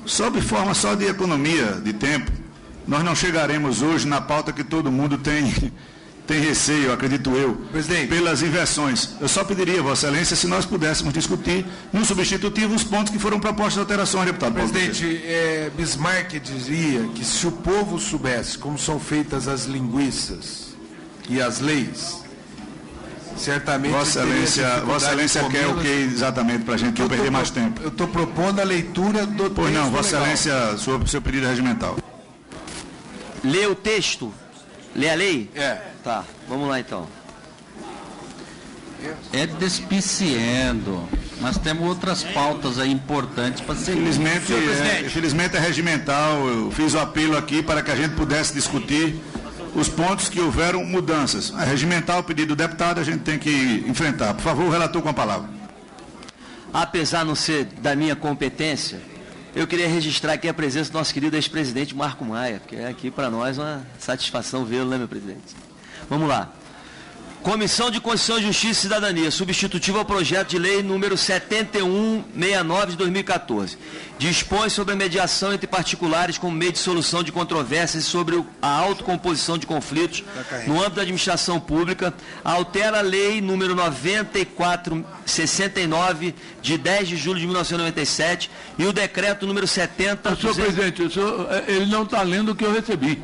Sob forma só de economia de tempo, nós não chegaremos hoje na pauta que todo mundo tem receio, acredito eu, presidente, pelas inversões. Eu só pediria, Vossa Excelência, se nós pudéssemos discutir no substitutivo os pontos que foram propostos de alterações, deputado. presidente, Bismarck dizia que se o povo soubesse como são feitas as linguiças e as leis, certamente... Vossa Excelência quer o que exatamente para a gente não perder mais tempo? Eu estou propondo a leitura do texto. Pois não, Vossa legal. Excelência, sobre o seu pedido regimental. Lê o texto? Lê a lei? É. Tá, vamos lá então. É despiciando. Nós temos outras pautas aí importantes para ser... Infelizmente é regimental. Eu fiz o apelo aqui para que a gente pudesse discutir os pontos que houveram mudanças. É regimental, o pedido do deputado, a gente tem que enfrentar. Por favor, o relator com a palavra. Apesar de não ser da minha competência, eu queria registrar aqui a presença do nosso querido ex-presidente Marco Maia, porque é aqui para nós uma satisfação vê-lo, né, meu presidente? Vamos lá. Comissão de Constituição, Justiça e Cidadania, substitutivo ao projeto de lei número 7169 de 2014. Dispõe sobre a mediação entre particulares como meio de solução de controvérsias e sobre a autocomposição de conflitos no âmbito da administração pública. Altera a lei número 9469 de 10 de julho de 1997 e o decreto número 70... Senhor presidente, ele não está lendo o que eu recebi.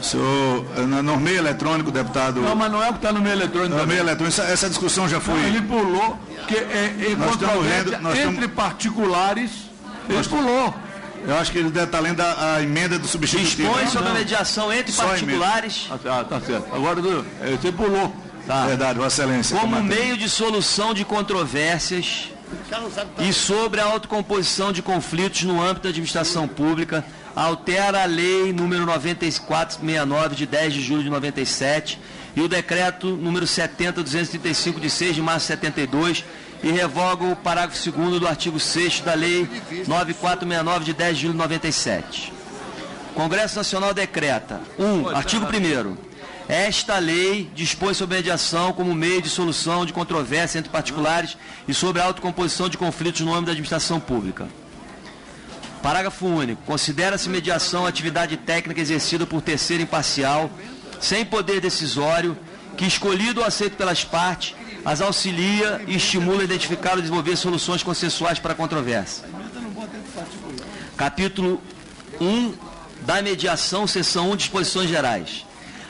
Senhor, no meio eletrônico, deputado... Não, mas não é o que está no meio eletrônico. No meio eletrônico, essa discussão já foi... Não, ele pulou, que entre particulares, ele pulou. Eu acho que ele deve estar lendo a emenda do substitutivo. Dispõe sobre a mediação entre particulares... Tá certo. Agora você pulou. Tá. Verdade, Vossa Excelência. Como meio de solução de controvérsias e sobre a autocomposição de conflitos no âmbito da administração pública, altera a lei número 9469 de 10 de julho de 97 e o decreto número 70.235 de 6 de março de 72 e revoga o parágrafo 2º do artigo 6º da lei 9469 de 10 de julho de 97. Congresso Nacional decreta: 1. Artigo 1º. Esta lei dispõe sobre mediação como meio de solução de controvérsia entre particulares e sobre a autocomposição de conflitos no âmbito da administração pública. Parágrafo único. Considera-se mediação atividade técnica exercida por terceiro imparcial, sem poder decisório, que, escolhido ou aceito pelas partes, as auxilia e estimula a identificar ou desenvolver soluções consensuais para a controvérsia. Capítulo 1 da mediação, seção 1, disposições gerais.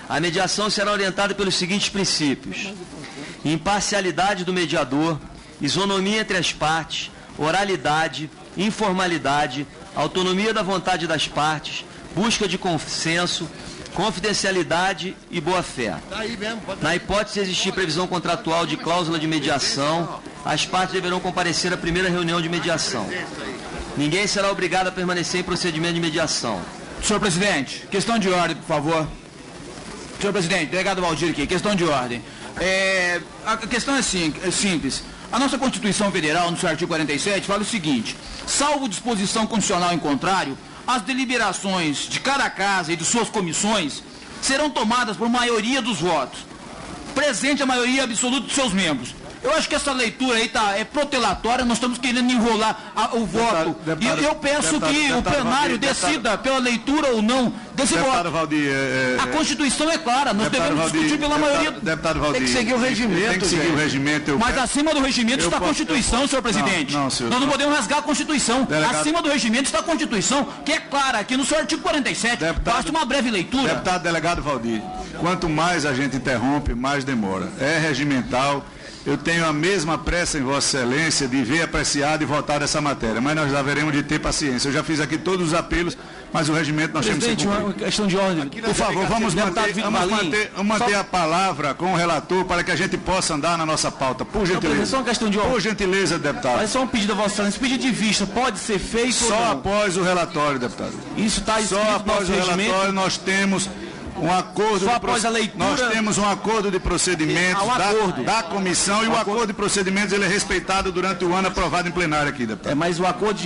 A mediação será orientada pelos seguintes princípios: imparcialidade do mediador, isonomia entre as partes, oralidade, informalidade, autonomia da vontade das partes, busca de consenso, confidencialidade e boa-fé. Na hipótese de existir previsão contratual de cláusula de mediação, as partes deverão comparecer à primeira reunião de mediação. Ninguém será obrigado a permanecer em procedimento de mediação. Senhor presidente, questão de ordem, por favor. Senhor presidente, delegado Valdir aqui, questão de ordem. A questão é simples. A nossa Constituição Federal, no seu artigo 47, fala o seguinte: salvo disposição constitucional em contrário, as deliberações de cada casa e de suas comissões serão tomadas por maioria dos votos, presente a maioria absoluta dos seus membros. Eu acho que essa leitura aí é protelatória, nós estamos querendo enrolar o voto. E eu peço que o plenário decida pela leitura ou não desse voto. Valdir, a Constituição é clara, nós devemos discutir pela maioria. Deputado Valdir, tem que seguir o regimento. Tem que seguir o regimento. Mas acima do regimento está a Constituição, senhor presidente. Não, senhor. Nós não podemos rasgar a Constituição. Acima do regimento está a Constituição, que é clara aqui no seu artigo 47. Basta uma breve leitura. Deputado delegado Valdir, quanto mais a gente interrompe, mais demora. É regimental. Eu tenho a mesma pressa em Vossa Excelência de ver apreciado e votar essa matéria, mas nós haveremos de ter paciência. Eu já fiz aqui todos os apelos, mas o regimento nós temos que cumprir. Uma questão de ordem. Por favor, vamos manter a palavra com o relator para que a gente possa andar na nossa pauta. Por gentileza. Só uma questão de ordem. Por gentileza, deputado. Mas só um pedido a Vossa Excelência. Pedido de vista pode ser feito só após o relatório, deputado. Isso está escrito só após o relatório nós temos Um acordo só após a leitura... Nós temos um acordo de procedimentos da comissão e o acordo de procedimentos ele é respeitado durante o ano aprovado em plenário aqui, deputado. Mas o acordo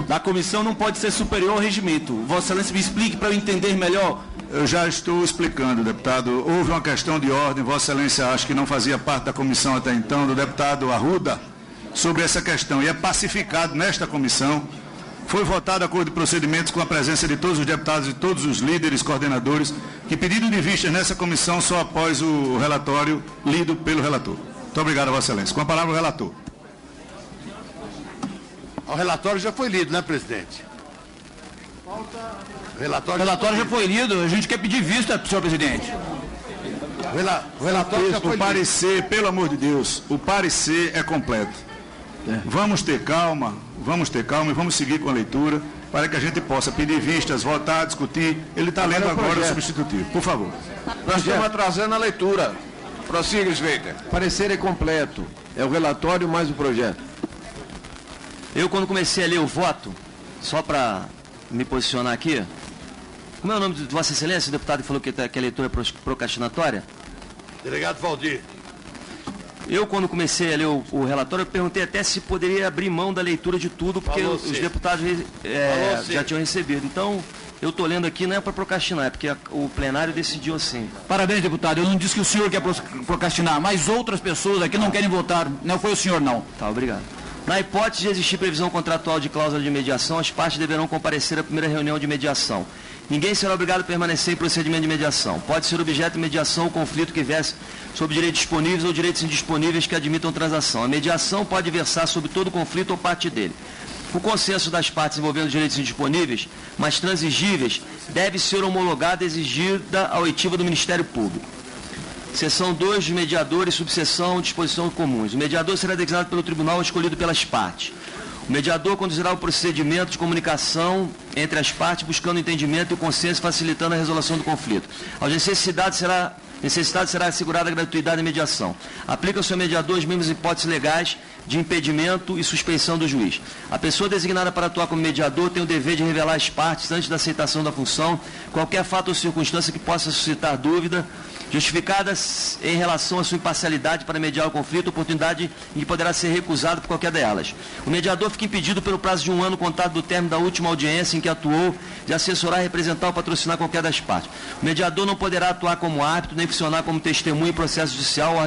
da comissão não pode ser superior ao regimento. Vossa Excelência me explique para eu entender melhor. Eu já estou explicando, deputado. Houve uma questão de ordem, Vossa Excelência acho que não fazia parte da comissão até então, do deputado Arruda, sobre essa questão. E é pacificado nesta comissão. Foi votado acordo de procedimentos com a presença de todos os deputados e todos os líderes, coordenadores, que pedido de vistas nessa comissão só após o relatório lido pelo relator. Muito obrigado, Vossa Excelência. Com a palavra o relator. O relatório já foi lido, né, presidente? O relatório já foi lido, a gente quer pedir vista, senhor presidente. O relatório já foi lido. O parecer, pelo amor de Deus, o parecer é completo. Vamos ter calma e vamos seguir com a leitura para que a gente possa pedir vistas, votar, discutir. Ele está lendo agora o substitutivo. Por favor. Nós estamos atrasando a leitura. Prossiga, Sveiter. Parecer é completo. É o relatório mais o projeto. Eu, quando comecei a ler o voto, só para me posicionar aqui, como é o nome de Vossa Excelência, o deputado que falou que a leitura é procrastinatória? Delegado Valdir. Eu, quando comecei a ler o relatório, eu perguntei até se poderia abrir mão da leitura de tudo, porque os deputados já tinham recebido. Então, eu estou lendo aqui, não é para procrastinar, é porque o plenário decidiu assim. Parabéns, deputado. Eu não disse que o senhor quer procrastinar, mas outras pessoas aqui não querem votar. Não foi o senhor, não. Tá, obrigado. Na hipótese de existir previsão contratual de cláusula de mediação, as partes deverão comparecer à primeira reunião de mediação. Ninguém será obrigado a permanecer em procedimento de mediação. Pode ser objeto de mediação o conflito que verse sobre direitos disponíveis ou direitos indisponíveis que admitam transação. A mediação pode versar sobre todo conflito ou parte dele. O consenso das partes envolvendo direitos indisponíveis, mas transigíveis, deve ser homologado e exigida a oitiva do Ministério Público. Seção 2 dos mediadores, subseção disposição comuns. O mediador será designado pelo tribunal escolhido pelas partes. O mediador conduzirá o procedimento de comunicação entre as partes, buscando o entendimento e o consenso, facilitando a resolução do conflito. Aos necessitados será assegurada a gratuidade da mediação. Aplica-se ao mediador as mesmas hipóteses legais de impedimento e suspeição do juiz. A pessoa designada para atuar como mediador tem o dever de revelar às partes, antes da aceitação da função, qualquer fato ou circunstância que possa suscitar dúvida, justificadas em relação à sua imparcialidade para mediar o conflito, oportunidade em que poderá ser recusado por qualquer delas. O mediador fica impedido pelo prazo de 1 ano contado do término da última audiência em que atuou de assessorar, representar ou patrocinar qualquer das partes. O mediador não poderá atuar como árbitro, nem funcionar como testemunha em processo judicial ou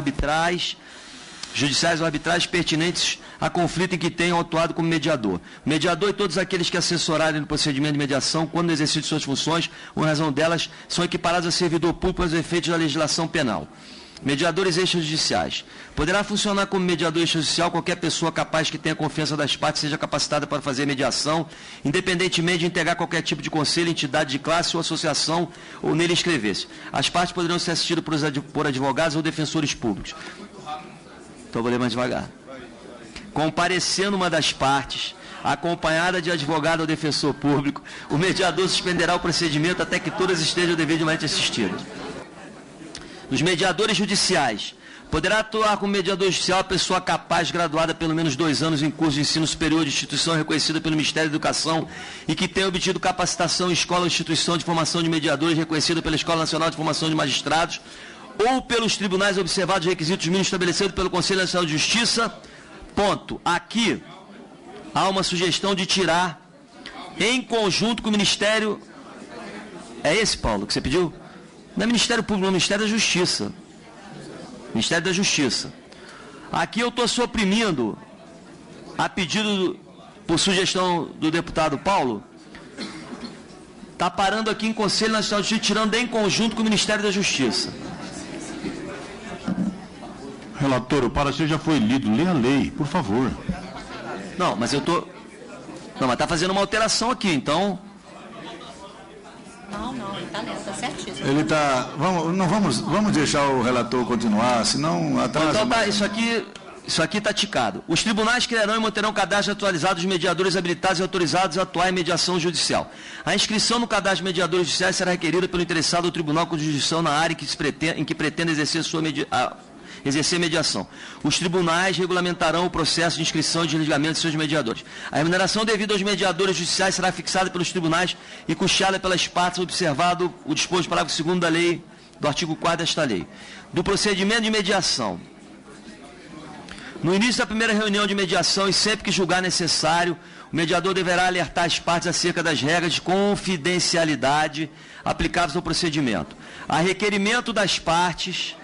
judiciais ou arbitrais pertinentes a conflito em que tenham atuado como mediador. O mediador e todos aqueles que assessorarem no procedimento de mediação, quando no exercício de suas funções, ou em razão delas, são equiparados a servidor público aos efeitos da legislação penal. Mediadores extrajudiciais. Poderá funcionar como mediador extrajudicial qualquer pessoa capaz que tenha confiança das partes seja capacitada para fazer mediação, independentemente de integrar qualquer tipo de conselho, entidade de classe ou associação ou nele inscrever-se. As partes poderão ser assistidas por advogados ou defensores públicos. Então vou ler mais devagar. Comparecendo uma das partes, acompanhada de advogado ou defensor público, o mediador suspenderá o procedimento até que todas estejam devidamente assistidas. Os mediadores judiciais. Poderá atuar como mediador judicial a pessoa capaz, graduada pelo menos 2 anos em curso de ensino superior de instituição reconhecida pelo Ministério da Educação e que tenha obtido capacitação em escola ou instituição de formação de mediadores reconhecida pela Escola Nacional de Formação de Magistrados ou pelos tribunais observados os requisitos mínimos estabelecidos pelo Conselho Nacional de Justiça. Ponto. Aqui há uma sugestão de tirar em conjunto com o Ministério... É esse, Paulo, que você pediu? Não é Ministério Público, não é Ministério da Justiça. Ministério da Justiça. Aqui eu estou suprimindo, a pedido, por sugestão do deputado Paulo, está parando aqui em Conselho Nacional de Justiça, tirando em conjunto com o Ministério da Justiça. Relator, o parecer já foi lido. Lê a lei, por favor. Não, mas eu estou... Não, mas está fazendo uma alteração aqui, então... Não, ele está lendo, está certíssimo. Ele está... Vamos deixar o relator continuar, senão atrasa... Então tá, isso aqui está ticado. Os tribunais criarão e manterão cadastro atualizado dos mediadores habilitados e autorizados a atuar em mediação judicial. A inscrição no cadastro de mediadores judiciais será requerida pelo interessado ao tribunal com jurisdição na área em que pretenda exercer exercer mediação. Os tribunais regulamentarão o processo de inscrição e desligamento de seus mediadores. A remuneração devida aos mediadores judiciais será fixada pelos tribunais e custeada pelas partes, observado o disposto do parágrafo 2º da lei, do artigo 4º desta lei. Do procedimento de mediação. No início da primeira reunião de mediação e sempre que julgar necessário, o mediador deverá alertar as partes acerca das regras de confidencialidade aplicáveis ao procedimento. A requerimento das partes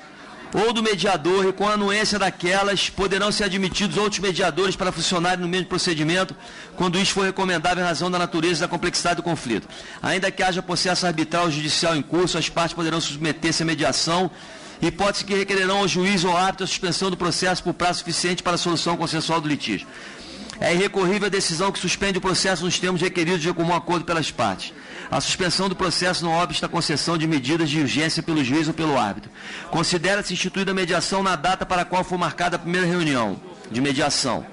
ou do mediador e com a anuência daquelas, poderão ser admitidos outros mediadores para funcionarem no mesmo procedimento, quando isso for recomendável em razão da natureza e da complexidade do conflito. Ainda que haja processo arbitral judicial em curso, as partes poderão submeter-se à mediação, hipótese que requererão ao juiz ou árbitro a suspensão do processo por prazo suficiente para a solução consensual do litígio. É irrecorrível a decisão que suspende o processo nos termos requeridos de comum acordo pelas partes. A suspensão do processo não obsta a concessão de medidas de urgência pelo juiz ou pelo árbitro. Considera-se instituída a mediação na data para a qual for marcada a primeira reunião de mediação.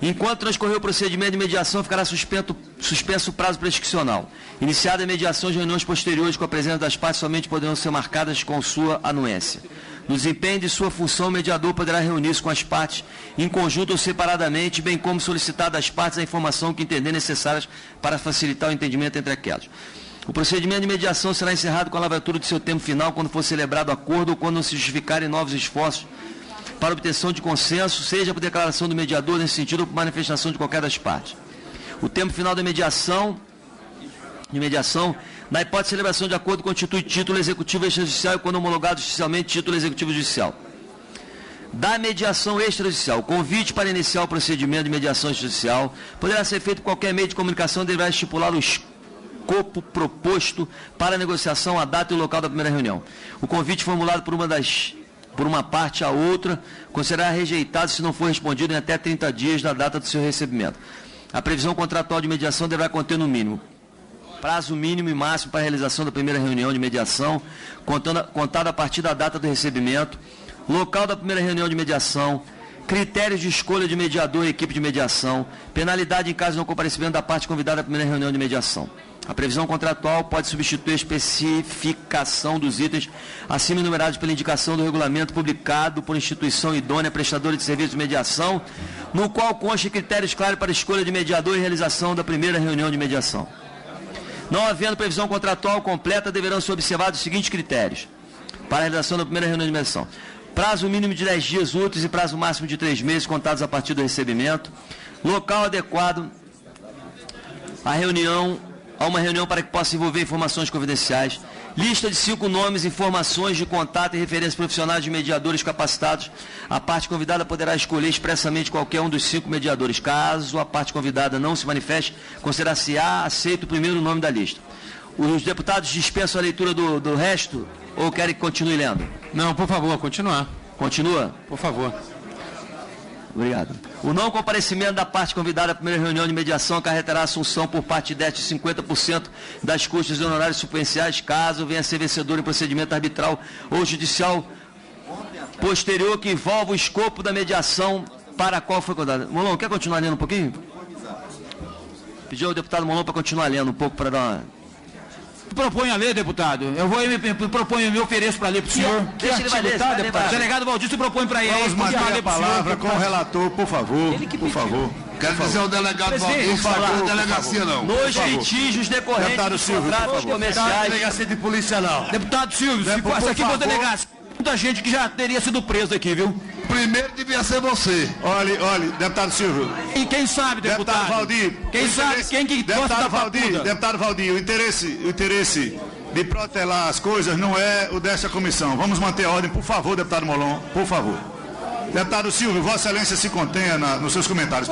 Enquanto transcorrer o procedimento de mediação, ficará suspenso o prazo prescricional. Iniciada a mediação, as reuniões posteriores com a presença das partes somente poderão ser marcadas com sua anuência. No desempenho de sua função, o mediador poderá reunir-se com as partes em conjunto ou separadamente, bem como solicitar das partes a informação que entender necessárias para facilitar o entendimento entre aquelas. O procedimento de mediação será encerrado com a lavratura de seu termo final quando for celebrado acordo ou quando não se justificarem novos esforços para obtenção de consenso, seja por declaração do mediador nesse sentido ou por manifestação de qualquer das partes. O termo final da mediação, na hipótese de celebração de acordo, constitui título executivo extrajudicial e, quando homologado judicialmente, título executivo judicial. Da mediação extrajudicial, o convite para iniciar o procedimento de mediação extrajudicial poderá ser feito por qualquer meio de comunicação, deverá estipular o escopo proposto para a negociação, a data e o local da primeira reunião. O convite formulado por uma parte a outra considerará rejeitado se não for respondido em até 30 dias da data do seu recebimento. A previsão contratual de mediação deverá conter, no mínimo, prazo mínimo e máximo para a realização da primeira reunião de mediação, contada a partir da data do recebimento, local da primeira reunião de mediação, critérios de escolha de mediador e equipe de mediação, penalidade em caso de não comparecimento da parte convidada à primeira reunião de mediação. A previsão contratual pode substituir a especificação dos itens acima enumerados pela indicação do regulamento publicado por instituição idônea prestadora de serviço de mediação, no qual consta critérios claros para a escolha de mediador e realização da primeira reunião de mediação. Não havendo previsão contratual completa, deverão ser observados os seguintes critérios para a realização da primeira reunião de mediação: prazo mínimo de 10 dias úteis e prazo máximo de 3 meses contados a partir do recebimento, local adequado a uma reunião para que possa envolver informações confidenciais, lista de 5 nomes, informações de contato e referências profissionais de mediadores capacitados. A parte convidada poderá escolher expressamente qualquer um dos 5 mediadores. Caso a parte convidada não se manifeste, considerar-se-á aceito o primeiro nome da lista. Os deputados dispensam a leitura do resto ou querem que continue lendo? Não, por favor, continuar. Continua? Por favor. Obrigado. O não comparecimento da parte convidada à primeira reunião de mediação acarretará a assunção por parte desta de 50% das custas e honorários superficiais, caso venha a ser vencedor em procedimento arbitral ou judicial posterior que envolva o escopo da mediação para a qual foi convidada. Molon, quer continuar lendo um pouquinho? Pediu ao deputado Molon para continuar lendo um pouco para dar uma... Proponho a ler, deputado. Eu vou me ofereço para ler para o senhor. Deixa ele vai ler, deputado. O delegado Valdir se propõe para ele. Vamos manter a palavra com o relator, por favor. Por favor. Quero dizer ao delegado Valdir que falar na delegacia, não. Nos litígios decorrentes dos contratos comerciais. Delegacia de polícia, não. Deputado Silvio, se passa aqui para o delegado. Muita gente que já teria sido preso aqui, viu? Primeiro devia ser você. Olha, deputado Silvio. E quem sabe, deputado? Deputado Valdir. Quem sabe, quem que gosta da papuda? Deputado Valdir, o interesse de protelar as coisas não é o desta comissão. Vamos manter a ordem, por favor, deputado Molon, por favor. Deputado Silvio, Vossa Excelência se contenha nos seus comentários.